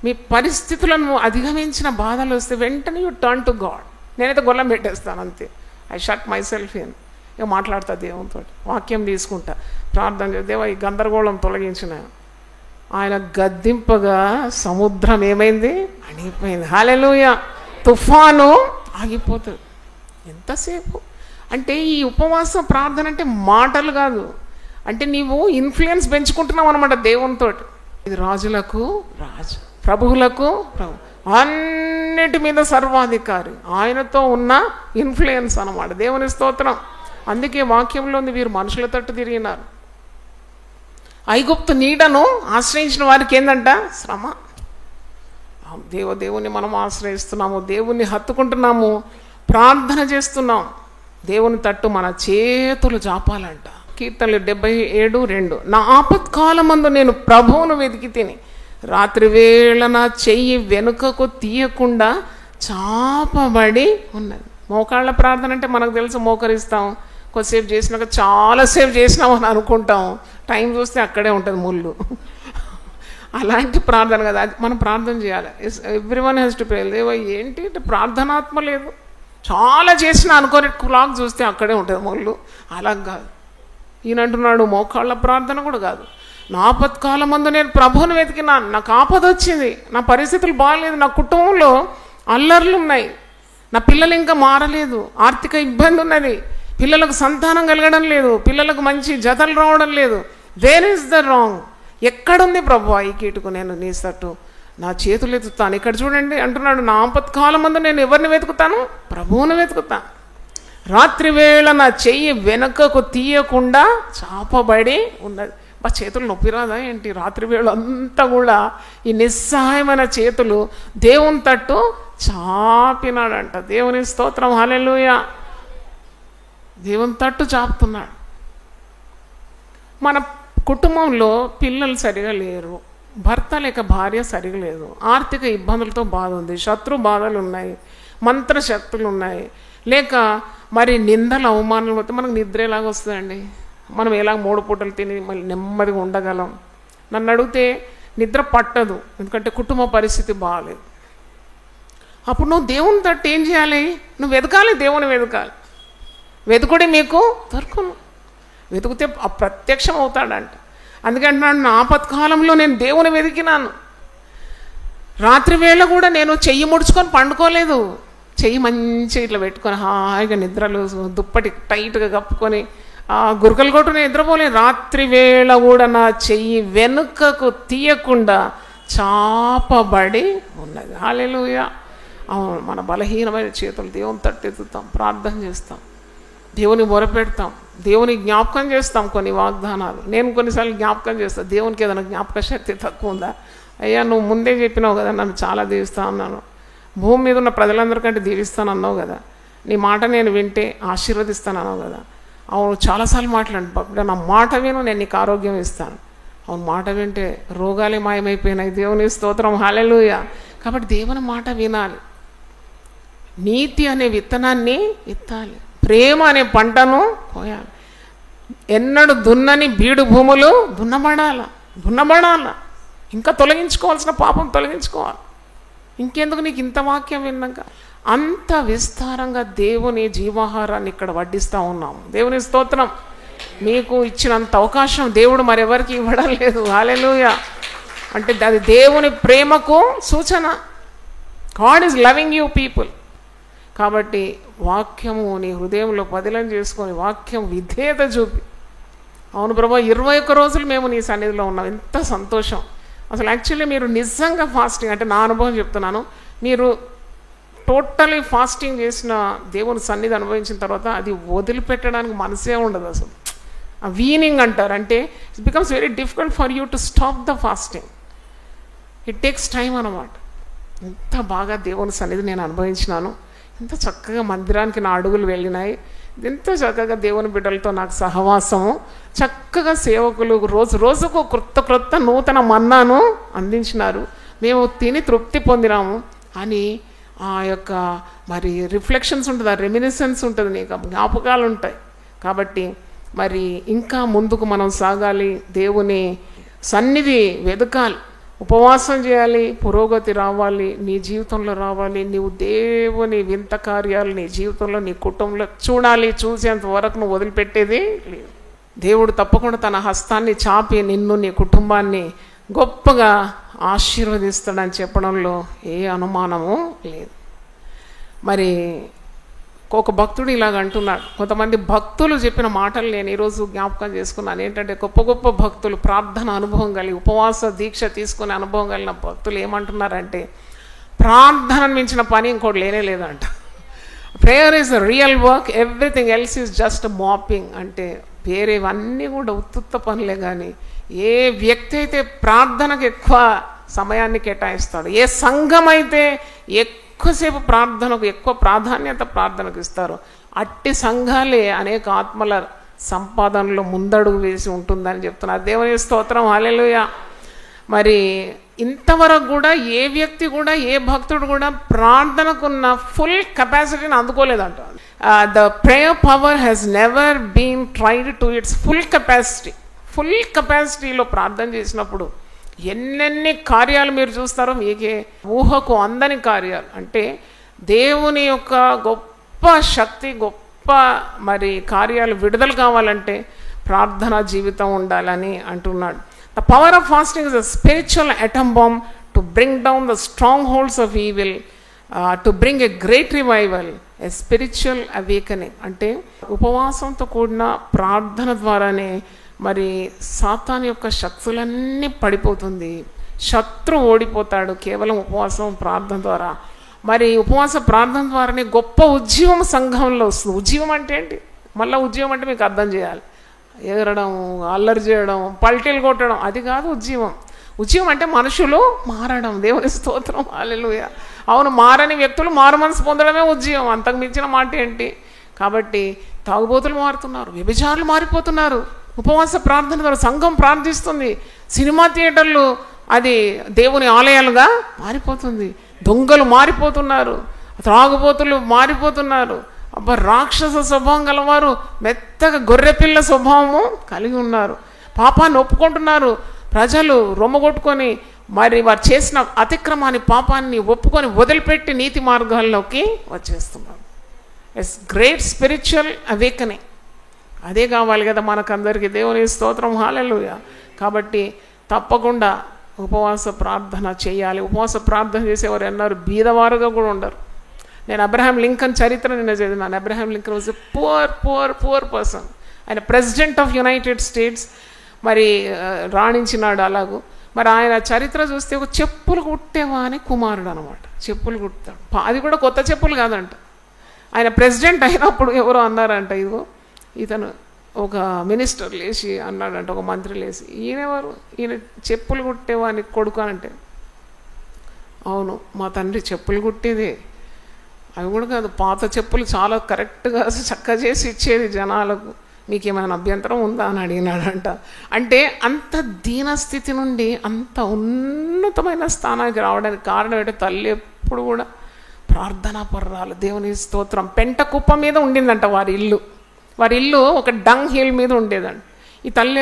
మీ పరిస్థితులను అధిగమించిన బాధలు వస్తే వెంటనే యూ టర్న్ టు గాడ్. నేనైతే గొల్లం పెట్టేస్తాను అంతే. I shut my self in. ఇక మాట్లాడతా దేవునితో, వాక్యం తీసుకుంటా, ప్రార్థన చేసి దేవా ఈ గందరగోళం తొలగించిన. ఆయన గద్దింపగా సముద్రం ఏమైంది? అణిగిపోయింది. హల్లెలూయా. తుఫాను ఆగిపోతుంది. ఎంతసేపు అంటే ఈ ఉపవాసం ప్రార్థన అంటే మాటలు కాదు, అంటే నీవు ఇన్ఫ్లుయెన్స్ పెంచుకుంటున్నావు అనమాట దేవునితో. ఇది రాజులకు రాజు, ప్రభువులకు ప్రభు, అన్నిటి మీద సర్వాధికారి, ఆయనతో ఉన్న ఇన్ఫ్లుయెన్స్ అనమాట. దేవుని స్తోత్రం. అందుకే వాక్యంలో ఉంది, వీరు మనుషుల తట్టు తిరిగినారు. ఐగుప్తు నీడను ఆశ్రయించిన వారికి ఏందంట? శ్రమ. దేవుని మనం ఆశ్రయిస్తున్నాము, దేవుణ్ణి హత్తుకుంటున్నాము, ప్రార్థన చేస్తున్నాం. దేవుని తట్టు మన చేతులు చాపాలంట. కీర్తనలు 77:2. నా ఆపత్కాలమందు నేను ప్రభువును వెతికి తిని, రాత్రి వేళ నా చెయ్యి వెనుకకు తీయకుండా చాపబడి ఉన్నది. మోకాళ్ళ ప్రార్థన అంటే మనకు తెలుసు, మోకరిస్తాం, కొద్దిసేపు చేసినాక చాలాసేపు చేసినామని అనుకుంటాం, టైం చూస్తే అక్కడే ఉంటుంది ముళ్ళు. అలాంటి ప్రార్థన కదా మనం ప్రార్థన చేయాలి. Everyone has to pray. ఏంటి ప్రార్థనాత్మ లేదు, చాలా చేసినా అనుకోని క్లాక్ చూస్తే అక్కడే ఉంటుంది ముళ్ళు. అలా కాదు. ఈయన అంటున్నాడు మోకాళ్ళ ప్రార్థన కూడా కాదు. నా ఆపత్కాలమందు నేను ప్రభువుని వెతికినాను, నాకు ఆపద వచ్చింది, నా పరిస్థితులు బాగాలేదు, నా కుటుంబంలో అల్లర్లు ఉన్నాయి, నా పిల్లలు ఇంకా మారలేదు, ఆర్థిక ఇబ్బంది ఉన్నది, పిల్లలకు సంతానం కలగడం లేదు, పిల్లలకు మంచి జతలు రావడం లేదు. Where is the wrong? ఎక్కడుంది ప్రభు ఈ కీటుకు? నేను నీ తట్టు నా చేతులు ఎత్తుతాను. ఇక్కడ చూడండి అంటున్నాడు, నా ఆపత్కాలమందు నేను ఎవరిని వెతుకుతాను? ప్రభువుని వెతుకుతాను. రాత్రి వేళ నా చెయ్యి వెనుకకు తీయకుండా చాపబడి ఉన్నది. మా చేతులు నొప్పి రాదా ఏంటి? రాత్రి వేళ అంతా కూడా ఈ నిస్సహాయమైన చేతులు దేవుని తట్టు చాపినాడంట. దేవుని స్తోత్రం. హల్లెలూయా. దేవుని తట్టు చాపుతున్నాడు. మన కుటుంబంలో పిల్లలు సరిగా లేరు, భర్త లేక భార్య సరిగా లేదు, ఆర్థిక ఇబ్బందులతో బాధ ఉంది, శత్రు బాధలు ఉన్నాయి, మంత్రశక్తులు ఉన్నాయి, లేక మరి నిందలు అవమానాలు పోతే మనకు నిద్ర ఎలాగ వస్తుందండి? మనం ఎలా 3 పూటలు తిని మళ్ళీ నెమ్మదిగా ఉండగలం? నన్ను అడిగితే నిద్ర పట్టదు, ఎందుకంటే కుటుంబ పరిస్థితి బాగాలేదు. అప్పుడు నువ్వు దేవుని తట్టు ఏం చేయాలి? నువ్వు వెతకాలి, దేవుని వెతకాలి. వెతుకుడి మీకు దొరకను, వెతుకుతే అప్రత్యక్షం అవుతాడంట. అందుకంటే నా ఆపత్కాలంలో నేను దేవుని వెతికినాను. రాత్రి వేళ కూడా నేను చెయ్యి ముడుచుకొని పండుకోలేదు, చెయ్యి మంచిగా ఇట్లా పెట్టుకొని హాయిగా నిద్రలు దుప్పటి టైట్గా కప్పుకొని గురకలు కొట్టుని నిద్రపోలేదు. రాత్రి వేళ కూడా నా చెయ్యి వెనుకకు తీయకుండా చాపబడి ఉన్నది. హల్లెలూయా. అవును, మన బలహీనమైన చేతులు దేవుని తట్టెత్తుతాం, ప్రార్థన చేస్తాం, దేవుని మొరపెడతాం, దేవుని జ్ఞాపకం చేస్తాం. కొన్ని వాగ్దానాలు నేను కొన్నిసార్లు జ్ఞాపకం చేస్తాను. దేవునికి ఏదైనా జ్ఞాపక శక్తి తక్కువ ఉందా? అయ్యా నువ్వు ముందే చెప్పినావు కదా, నన్ను చాలా దీవిస్తా అన్నాను, భూమి మీద ఉన్న ప్రజలందరికంటే దీవిస్తాను అన్నావు కదా, నీ మాట నేను వింటే ఆశీర్వదిస్తాను అన్నావు కదా. అవును, చాలాసార్లు మాట్లాడు, నా మాట విను, నేను నీకు ఆరోగ్యం ఇస్తాను. అవును, మాట వింటే రోగాలే మాయమైపోయినాయి. దేవుని స్తోత్రం. హల్లెలూయా. కాబట్టి దేవుని మాట వినాలి, నీతి అనే విత్తనాన్ని విత్తాలి, ప్రేమ అనే పంటను కోయాలి. ఎన్నడూ దున్నని బీడు భూములు దున్నబడాల. ఇంకా తొలగించుకోవాల్సిన పాపం తొలగించుకోవాలి. ఇంకెందుకు నీకు ఇంత వాక్యం విన్నాక? అంత విస్తారంగా దేవుని జీవాహారాన్ని ఇక్కడ వడ్డిస్తూ ఉన్నాము. దేవుని స్తోత్రం. మీకు ఇచ్చినంత అవకాశం దేవుడు మరెవరికి ఇవ్వడం లేదు. హల్లెలూయా. అంటే అది దేవుని ప్రేమకు సూచన. God is loving you people. కాబట్టి వాక్యము నీ హృదయంలో పదిలం చేసుకొని వాక్యం విధేయత చూపి, అవును ప్రభా 21 రోజులు మేము నీ సన్నిధిలో ఉన్నాం, ఎంత సంతోషం. అసలు యాక్చువల్లీ మీరు నిజంగా ఫాస్టింగ్ అంటే నా అనుభవం చెప్తున్నాను, మీరు టోటలీ ఫాస్టింగ్ చేసిన దేవుని సన్నిధి అనుభవించిన తర్వాత అది వదిలిపెట్టడానికి మనసే ఉండదు అసలు. వీనింగ్ అంటారు, అంటే it becomes very difficult for you to stop the fasting. It takes time అన్నమాట. ఎంత బాగా దేవుని సన్నిధి నేను అనుభవించినాను, ఎంత చక్కగా మందిరానికి నా అడుగులు వెళ్ళినాయి, ఎంతో చక్కగా దేవుని బిడ్డలతో నాకు సహవాసము, చక్కగా సేవకులు రోజు రోజుకు క్రొత్త నూతన మన్నాను అందించినారు, మేము తిని తృప్తి పొందినాము అని ఆ యొక్క మరి రిఫ్లెక్షన్స్ ఉంటుంది, ఆ రెమినిసెన్స్ ఉంటుంది, నీకు జ్ఞాపకాలు ఉంటాయి. కాబట్టి మరి ఇంకా ముందుకు మనం సాగాలి, దేవుని సన్నిధి వెతకాలి, ఉపవాసం చేయాలి, పురోగతి రావాలి, నీ జీవితంలో రావాలి. నీవు దేవుని వింత కార్యాలు నీ జీవితంలో నీ కుటుంబంలో చూడాలి. చూసేంత వరకు నువ్వు వదిలిపెట్టేది లేదు. దేవుడు తప్పకుండా తన హస్తాన్ని చాపి నిన్ను నీ కుటుంబాన్ని గొప్పగా ఆశీర్వదిస్తాడని చెప్పడంలో ఏ అనుమానము లేదు. మరి ఒక భక్తుడు ఇలాగ అంటున్నాడు, కొంతమంది భక్తులు చెప్పిన మాటలు నేను ఈరోజు జ్ఞాపకం చేసుకున్నాను. ఏంటంటే గొప్ప భక్తులు, ప్రార్థన అనుభవం కలిగి ఉపవాస దీక్ష తీసుకునే అనుభవం కలిగిన భక్తులు ఏమంటున్నారంటే, ప్రార్థనను మించిన పని ఇంకోటి లేనే లేదంట. Prayer is a real work, everything else is just mopping. అంటే వేరేవన్నీ కూడా ఉత్తుత్త పనులే. కానీ ఏ వ్యక్తి అయితే ప్రార్థనకు ఎక్కువ సమయాన్ని కేటాయిస్తాడు, ఏ సంఘం అయితే ఎక్కువసేపు ప్రార్థనకు ఎక్కువ ప్రాధాన్యత ప్రార్థనకు ఇస్తారు, అట్టి సంఘాలే అనేక ఆత్మల సంపాదనలో ముందడుగు వేసి ఉంటుందని చెప్తున్నారు. దేవుని స్తోత్రం, హల్లెలూయా. మరి ఇంతవరకు కూడా ఏ వ్యక్తి కూడా, ఏ భక్తుడు కూడా ప్రార్థనకున్న ఫుల్ కెపాసిటీని అందుకోలేదంట. The prayer power has never been tried to its full capacity. Full కెపాసిటీలో ప్రార్థన చేసినప్పుడు ఎన్నెన్ని కార్యాలు మీరు చూస్తారో మీకే ఊహకు అందని కార్యాలు. అంటే దేవుని యొక్క గొప్ప శక్తి, గొప్ప మరి కార్యాలు విడుదల కావాలంటే ప్రార్థనా జీవితం ఉండాలని అంటున్నాడు. The power of fasting is a spiritual atom bomb to bring down the strong holds of evil, to bring a great revival, a spiritual awakening. అంటే ఉపవాసంతో కూడిన ప్రార్థన ద్వారానే మరి సాతాను యొక్క శక్తులన్నీ పడిపోతుంది, శత్రువు ఓడిపోతాడు కేవలం ఉపవాసం ప్రార్థన ద్వారా. మరి ఉపవాస ప్రార్థన ద్వారానే గొప్ప ఉజ్జీవం సంఘంలో వస్తుంది. ఉజ్జీవం అంటే ఏంటి? మళ్ళీ ఉజ్జీవం అంటే మీకు అర్థం చేయాలి. ఎగరడం, అల్లరి చేయడం, పల్టీలు కొట్టడం అది కాదు ఉజ్జీవం. ఉజ్జీవం అంటే మనుషులు మారడం. దేవుని స్తోత్రం, హల్లెలూయా. అవును, మారని వ్యక్తులు మారు మనసు పొందడమే ఉజ్జీవం, అంతకు మించిన మాట ఏంటి? కాబట్టి తాగుబోతులు మారుతున్నారు, వ్యభిచారులు మారిపోతున్నారు. ఉపవాస ప్రార్థన ద్వారా సంఘం ప్రార్థిస్తుంది. సినిమా థియేటర్లు అది దేవుని ఆలయాలుగా మారిపోతుంది. దొంగలు మారిపోతున్నారు, త్రాగుబోతులు మారిపోతున్నారు. అబ్బా, రాక్షస స్వభావం గలవారు మెత్తగా గొర్రెపిల్ల స్వభావము కలిగి ఉన్నారు. పాపాన్ని ఒప్పుకుంటున్నారు. ప్రజలు రొమ్మగొట్టుకొని మరి వారు చేసిన అతిక్రమాన్ని, పాపాన్ని ఒప్పుకొని వదిలిపెట్టి నీతి మార్గాల్లోకి వచ్చేస్తున్నారు. It's great spiritual awakening. అదే కావాలి కదా మనకందరికీ. దేవుని స్తోత్రం, హల్లెలూయా. కాబట్టి తప్పకుండా ఉపవాస ప్రార్థన చేయాలి. ఉపవాస ప్రార్థన చేసేవారు ఎన్నారు బీదవారుగా కూడా ఉండరు. నేను అబ్రహాం లింకన్ చరిత్ర నిన్న చదివినాను. Abraham Lincoln was a poor person. ఆయన ప్రెసిడెంట్ ఆఫ్ యునైటెడ్ స్టేట్స్ మరి రాణించినాడు. అలాగూ మరి ఆయన చరిత్ర చూస్తే ఒక చెప్పులు కుట్టేవా అని కుమారుడు అనమాట. చెప్పులు కుడతాడు, అది కూడా కొత్త చెప్పులు కాదంట. ఆయన ప్రెసిడెంట్ అయినప్పుడు ఎవరో అన్నారంట, ఇదిగో ఇతను ఒక మినిస్టర్ లేచి అన్నాడంట, ఒక మంత్రి లేచి, ఈయనెవరు, ఈయన చెప్పులు కుట్టేవాని కొడుకు అంటే, అవును మా తండ్రి చెప్పులు కుట్టేదే. అవి కూడా కాదు, పాత చెప్పులు చాలా కరెక్ట్గా చక్కగా చేసి ఇచ్చేది జనాలకు. మీకేమైనా అభ్యంతరం ఉందా అని అడిగినాడంట. అంటే అంత దీనస్థితి నుండి అంత ఉన్నతమైన స్థానానికి రావడానికి కారణం ఏంటంటే తల్లి ఎప్పుడు కూడా ప్రార్థనా పర్రాలు. దేవుని స్తోత్రం. పెంట కుప్ప మీద ఉండిందంట వారి ఇల్లు ఒక డంగ్ హిల్ మీద ఉండేదండి. ఈ తల్లి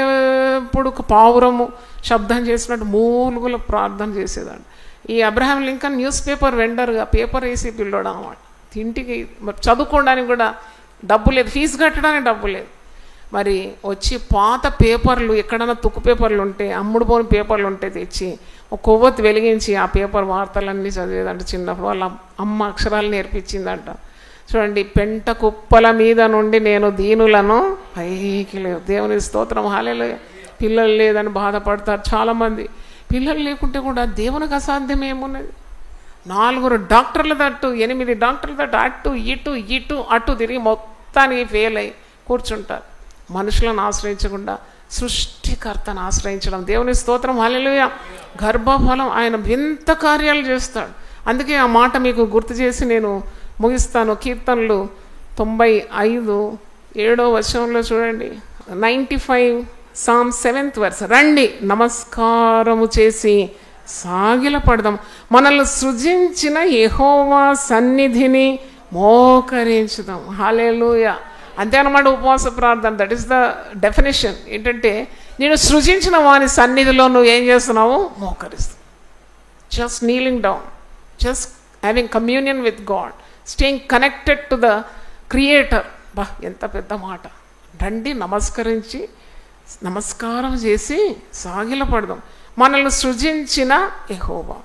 ఎప్పుడు ఒక పావురము శబ్దం చేసినట్టు మూలుగుల ప్రార్థన చేసేదండి. ఈ అబ్రహాం లింకన్ న్యూస్ పేపర్ వెండర్గా పేపర్ వేసి పిల్లోడు అన్నమాట. ఇంటికి చదువుకోవడానికి కూడా డబ్బు లేదు, ఫీజు కట్టడానికి డబ్బు లేదు. మరి వచ్చి పాత పేపర్లు, ఎక్కడైనా తుక్కు పేపర్లు ఉంటే, అమ్ముడు పోని పేపర్లు ఉంటే తెచ్చి ఒక కొవ్వొత్తి వెలిగించి ఆ పేపర్ వార్తలన్నీ చదివేదంట. చిన్నప్పుడు వాళ్ళ అమ్మ అక్షరాలు నేర్పించిందంట. చూడండి, పెంట కుప్పల మీద నుండి నేను దీనులను పైకి లేవు. దేవుని స్తోత్రం, హల్లెలూయా. పిల్లలు లేదని బాధపడతారు చాలామంది. పిల్లలు లేకుంటే కూడా దేవునికి అసాధ్యం ఏమున్నది? 4 డాక్టర్ల తట్టు 8 డాక్టర్ల తట్టు అటు ఇటు అటు తిరిగి మొత్తానికి ఫెయిల్ అయ్యి కూర్చుంటారు. మనుషులను ఆశ్రయించకుండా సృష్టికర్తను ఆశ్రయించడం. దేవుని స్తోత్రం, హల్లెలూయా. గర్భఫలం ఆయన వింత కార్యాలు చేస్తాడు. అందుకే ఆ మాట మీకు గుర్తు చేసి నేను ముగిస్తాను. కీర్తనలు 95 7వ వచనంలో చూడండి. 95 Psalm 7th verse. రండి నమస్కారము చేసి సాగిలపడదాం, మనల్ని సృజించిన యెహోవా సన్నిధిని మోకరించుదాం. హల్లెలూయా. అంతే అన్నమాట ఉపవాస ప్రార్థన. That is the definition. ఏంటంటే నేను సృజించిన వాని సన్నిధిలో నువ్వు ఏం చేస్తున్నావు? మోకరిస్తావు. Just kneeling down, just having communion with God, staying connected to the creator. బా ఎంత పెద్ద మాట. రండి నమస్కరించి నమస్కారం చేసి సాగిలపడదాం, మనల్ని సృజించిన యెహోవా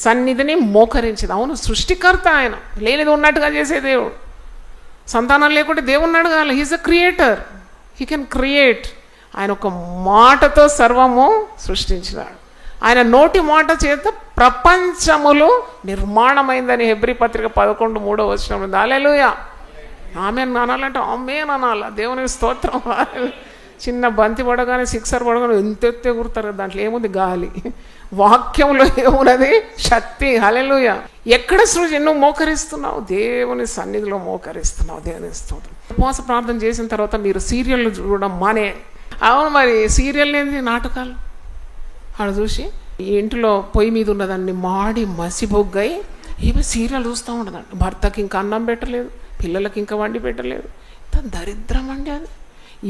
సన్నిధిని మోకరించదు. అవును, సృష్టికర్త ఆయన, లేనిది ఉన్నట్టుగా చేసే దేవుడు. సంతానం లేకుంటే దేవుణ్ణి అడగాలి. He is a creator, he can create. ఆయన ఒక మాటతో సర్వము సృష్టించినాడు. ఆయన నోటి మాట చేత ప్రపంచములు నిర్మాణమైందని హెబ్రీ పత్రిక 11:3 వచనంలో. హల్లెలూయా. ఆమేన్ అనాలంటే ఆమేన్ అనాలా. దేవునికి స్తోత్రం. చిన్న బంతి పడగానే సిక్సర్ పడగానే ఎంతెత్తే ఎగురుతారు. దాంట్లో ఏముంది? గాలి. వాక్యంలో ఏమున్నది? శక్తి. హల్లెలూయా. ఎక్కడ సృజి నువ్వు మోకరిస్తున్నావు? దేవుని సన్నిధిలో మోకరిస్తున్నావు. దేవుని స్తోత్రం. ఉపవాస ప్రార్థన చేసిన తర్వాత మీరు సీరియల్ చూడడం మానే. అవును, మరి సీరియల్ ఏంది? నాటకాలు. ఆడ చూసి ఈ ఇంటిలో పొయ్యి మీద ఉన్నదాన్ని మాడి మసిబొగ్గై ఏమి సీరియల్ చూస్తూ ఉండదండి. భర్తకి ఇంకా అన్నం పెట్టలేదు, పిల్లలకి ఇంకా వండి పెట్టలేదు. ఇంత దరిద్రం అండి అది.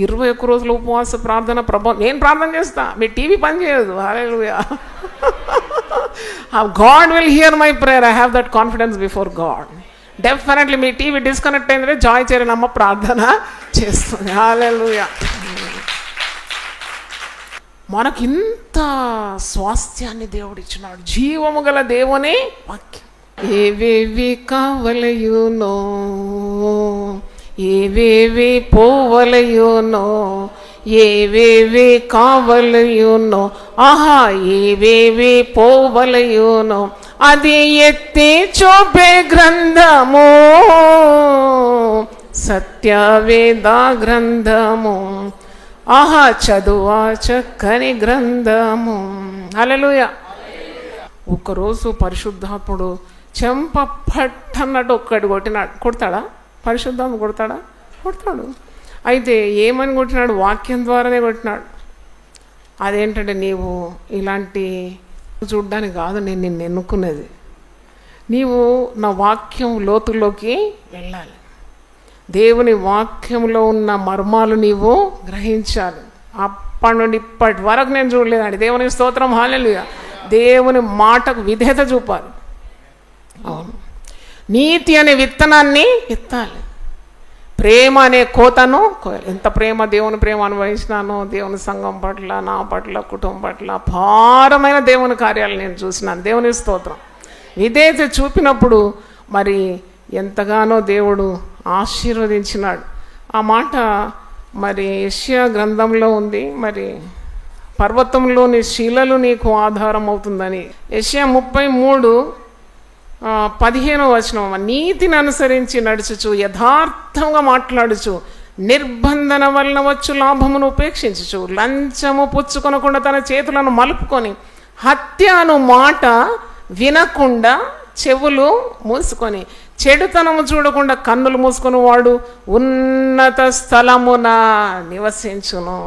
21 రోజుల ఉపవాస ప్రార్థన నేను ప్రార్థన చేస్తా, మీ టీవీ పని చేయదు. హల్లెలూయా. God will hear my prayer. I have that confidence before God. Definitely మీ టీవీ డిస్కనెక్ట్ అయిందంటే జాయ్ చేరినమ్మ ప్రార్థన చేస్తుంది. హల్లెలూయా. మనకింత స్వాస్థ్యాన్ని దేవుడు ఇచ్చినాడు. జీవము గల దేవుని వాక్యం. ఏవేవి కావలయునో, ఏవేవి పోవలయునో, ఏవేవి కావలయునో, ఆహా ఏవేవి పోవలయునో, అది ఎత్తి చూపే గ్రంథము, సత్యవేద గ్రంథము, ఆహా చదువా చక్కని గ్రంథము. హల్లెలూయా. ఒకరోజు పరిశుద్ధాత్ముడు చెంప పట్టన్నట్టు ఒక్కటి కొడతాడా? పరిశుద్ధాత్మ కొడతాడా? కొడతాడు. అయితే ఏమని కొట్టినాడు? వాక్యం ద్వారానే కొట్టినాడు. అదేంటంటే, నీవు ఇలాంటి చూడ్డానికి కాదు నేను నిన్ను ఎన్నుకునేది, నీవు నా వాక్యం లోతుల్లోకి వెళ్ళాలి, దేవుని వాక్యంలో ఉన్న మర్మాలు నీవు గ్రహించాలి. అప్పటి నుండి ఇప్పటి వరకు నేను చూడలేదండి. దేవునికి స్తోత్రం. హల్లెలూయా. దేవుని మాటకు విధేయత చూపాలి. అవును, నీతి అనే విత్తనాన్ని విత్తాలి, ప్రేమ అనే కోతను కోయాలి. ఎంత ప్రేమ, దేవుని ప్రేమ అనుభవించినాను దేవుని సంఘం పట్ల, నా పట్ల, కుటుంబం పట్ల. అపారమైన దేవుని కార్యాలు నేను చూసినాను. దేవుని స్తోత్రం. విధేయత చూపినప్పుడు మరి ఎంతగానో దేవుడు ఆశీర్వదించినాడు. ఆ మాట మరి యెషయా గ్రంథంలో ఉంది. మరి పర్వతంలోని శిలలు నీకు ఆధారం అవుతుందని. యెషయా 33:15 వచనం. నీతిని అనుసరించి నడుచుచు, యథార్థంగా మాట్లాడుచు, నిర్బంధన వలన వచ్చు లాభమును ఉపేక్షించుచు, లంచము పుచ్చుకొనకుండా తన చేతులను మలుపుకొని, హత్య అను మాట వినకుండా చెవులు మూసుకొని, చెడుతనము చూడకుండా కన్నులు మూసుకొని వాడు ఉన్నత స్థలమున నివసించును.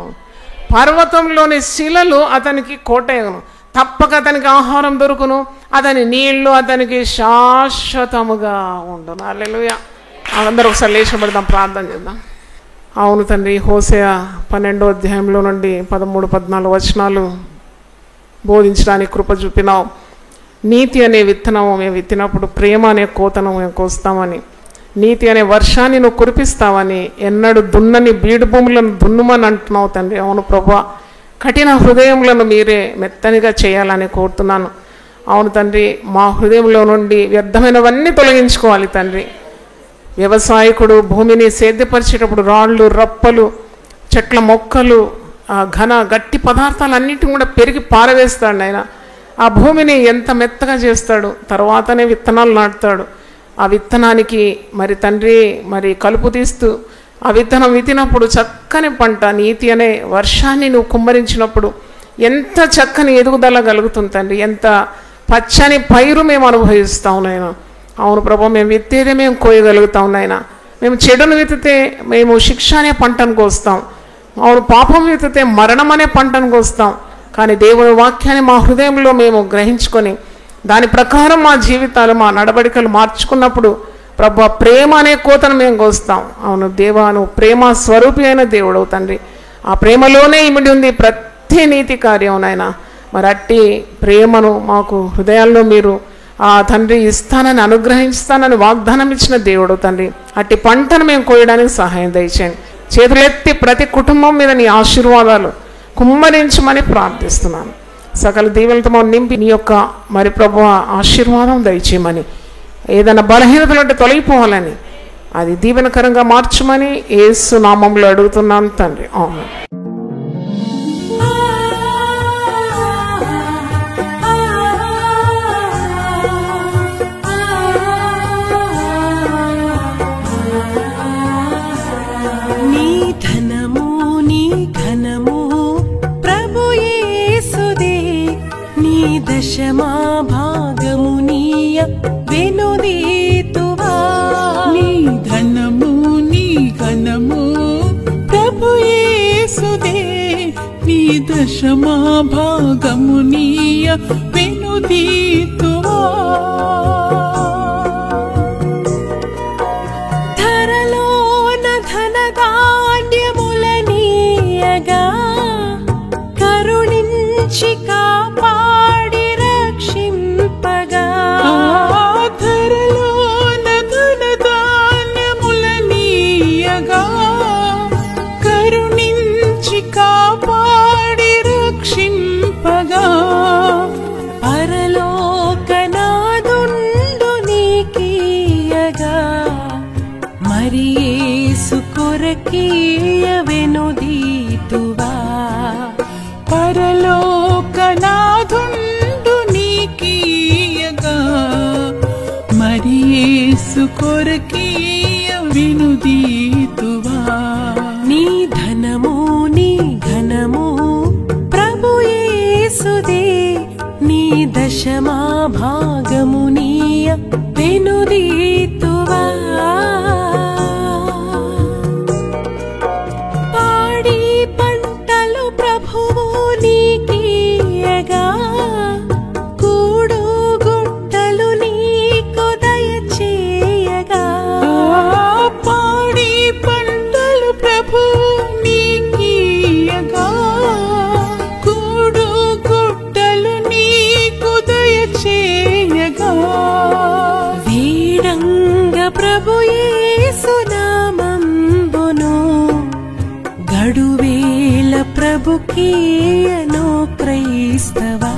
పర్వతంలోని శిలలు అతనికి కోటయగును, తప్పక అతనికి ఆహారం దొరుకును, అతని నీళ్లు అతనికి శాశ్వతముగా ఉండును. హల్లెలూయా. అందరూ ఒకసారి లేచిపడదాం, ప్రార్థన చేద్దాం. అవును తండ్రి, హోసేయ 12వ అధ్యాయంలో నుండి 13-14 వచనాలు బోధించడానికి కృప చూపినావు. నీతి అనే విత్తనము మేము విత్తినప్పుడు ప్రేమ అనే కోతను మేము కోస్తామని, నీతి అనే వర్షాన్ని నువ్వు కురిపిస్తావని, ఎన్నడూ దున్నని బీడు భూములను దున్నుమని అంటున్నావు తండ్రి. అవును ప్రభువా, కఠిన హృదయములను మీరే మెత్తనిగా చేయాలని కోరుతున్నాను. అవును తండ్రి, మా హృదయంలో నుండి వ్యర్థమైనవన్నీ తొలగించుకోవాలి తండ్రి. వ్యవసాయకుడు భూమిని సేద్యపరిచేటప్పుడు రాళ్ళు, రప్పలు, చెట్ల మొక్కలు, గట్టి పదార్థాలన్నింటినీ కూడా పెరిగి పారవేస్తాడు ఆయన. ఆ భూమిని ఎంత మెత్తగా చేస్తాడు, తర్వాతనే విత్తనాలు నాటుతాడు. ఆ విత్తనానికి మరి తండ్రి మరి కలుపు తీస్తూ ఆ విత్తనం విత్తినప్పుడు చక్కని పంట, నీతి అనే వర్షాన్ని నువ్వు కుమ్మరించినప్పుడు ఎంత చక్కని ఎదుగుదల కలుగుతుంది తండ్రి. ఎంత పచ్చని పైరు మేము అనుభవిస్తాం నాయన. అవును ప్రభు, మేము విత్తేదే మేము కోయగలుగుతాం నాయన. మేము చెడును విత్తితే మేము శిక్ష అనే పంటను కోస్తాం. అవును, పాపం విత్తితే మరణం అనే పంటను కోస్తాం. కానీ దేవుని వాక్యాన్ని మా హృదయంలో మేము గ్రహించుకొని దాని ప్రకారం మా జీవితాలు, మా నడవడికలు మార్చుకున్నప్పుడు ప్రభు ప్రేమ అనే కోతను మేము కోస్తాం. అవును దేవా, నువ్వు ప్రేమ స్వరూపి అయిన దేవుడు తండ్రి. ఆ ప్రేమలోనే ఇమిడి ఉంది ప్రతి నీతి కార్యం నాయన. మరి అట్టి ప్రేమను మాకు హృదయాల్లో మీరు ఆ తండ్రి ఇస్తానని, అనుగ్రహిస్తానని వాగ్దానం ఇచ్చిన దేవుడు తండ్రి. అట్టి పంటను మేము కోయడానికి సహాయం దయచేయండి. చేతులెత్తి ప్రతి కుటుంబం మీద నీ ఆశీర్వాదాలు కుమ్మరించమని ప్రార్థిస్తున్నాను. సకల దీవెనలతో నింపి నీ యొక్క మరి ప్రభు ఆశీర్వాదం దయచేయమని, ఏదైనా బలహీనతలు అంటే తొలగిపోవాలని, అది దీవెనకరంగా మార్చమని యేసు నామంలో అడుగుతున్నాను తండ్రి. ఆమేన్. దశమా భాగము నీయ వెనుదీతువా. నీ ధనము నీ ఘనము ప్రభు యేసుదే, నీ దశమా భాగము నీయ వెనుదీతువా. ధరలోన ధనధాన్యముల నీయగా కరుణించి కాపాడి రక్షింపగా. ధరలోన ధనధాన్యముల నీయగా కరుణించి కాపాడి రక్షింపగా. పరలోకనాదుండు నీకీయగా మరి యేసు కొరకీయ వెనుదీతువా. పరలోకనాథుండు నీకీయగా మరి యేసు కొరకీయ వెనుదీతువా. నీ ధనము నీ ఘనము ప్రభు యేసుదే, నీ దశమా భాగము నీయ వెనుదీతువా. పాడి పంటలు ప్రభువు నీకీయగా కూడు గుట్టలు నీకు దయచేయగా. పాడి పంటలు ప్రభు నీకీయగా కూడు గుట్టలు నీకు దయచేయగా. వీడంగ ప్రభు యేసు నామంబును గడువేల ప్రభుకీయను క్రైస్తవా.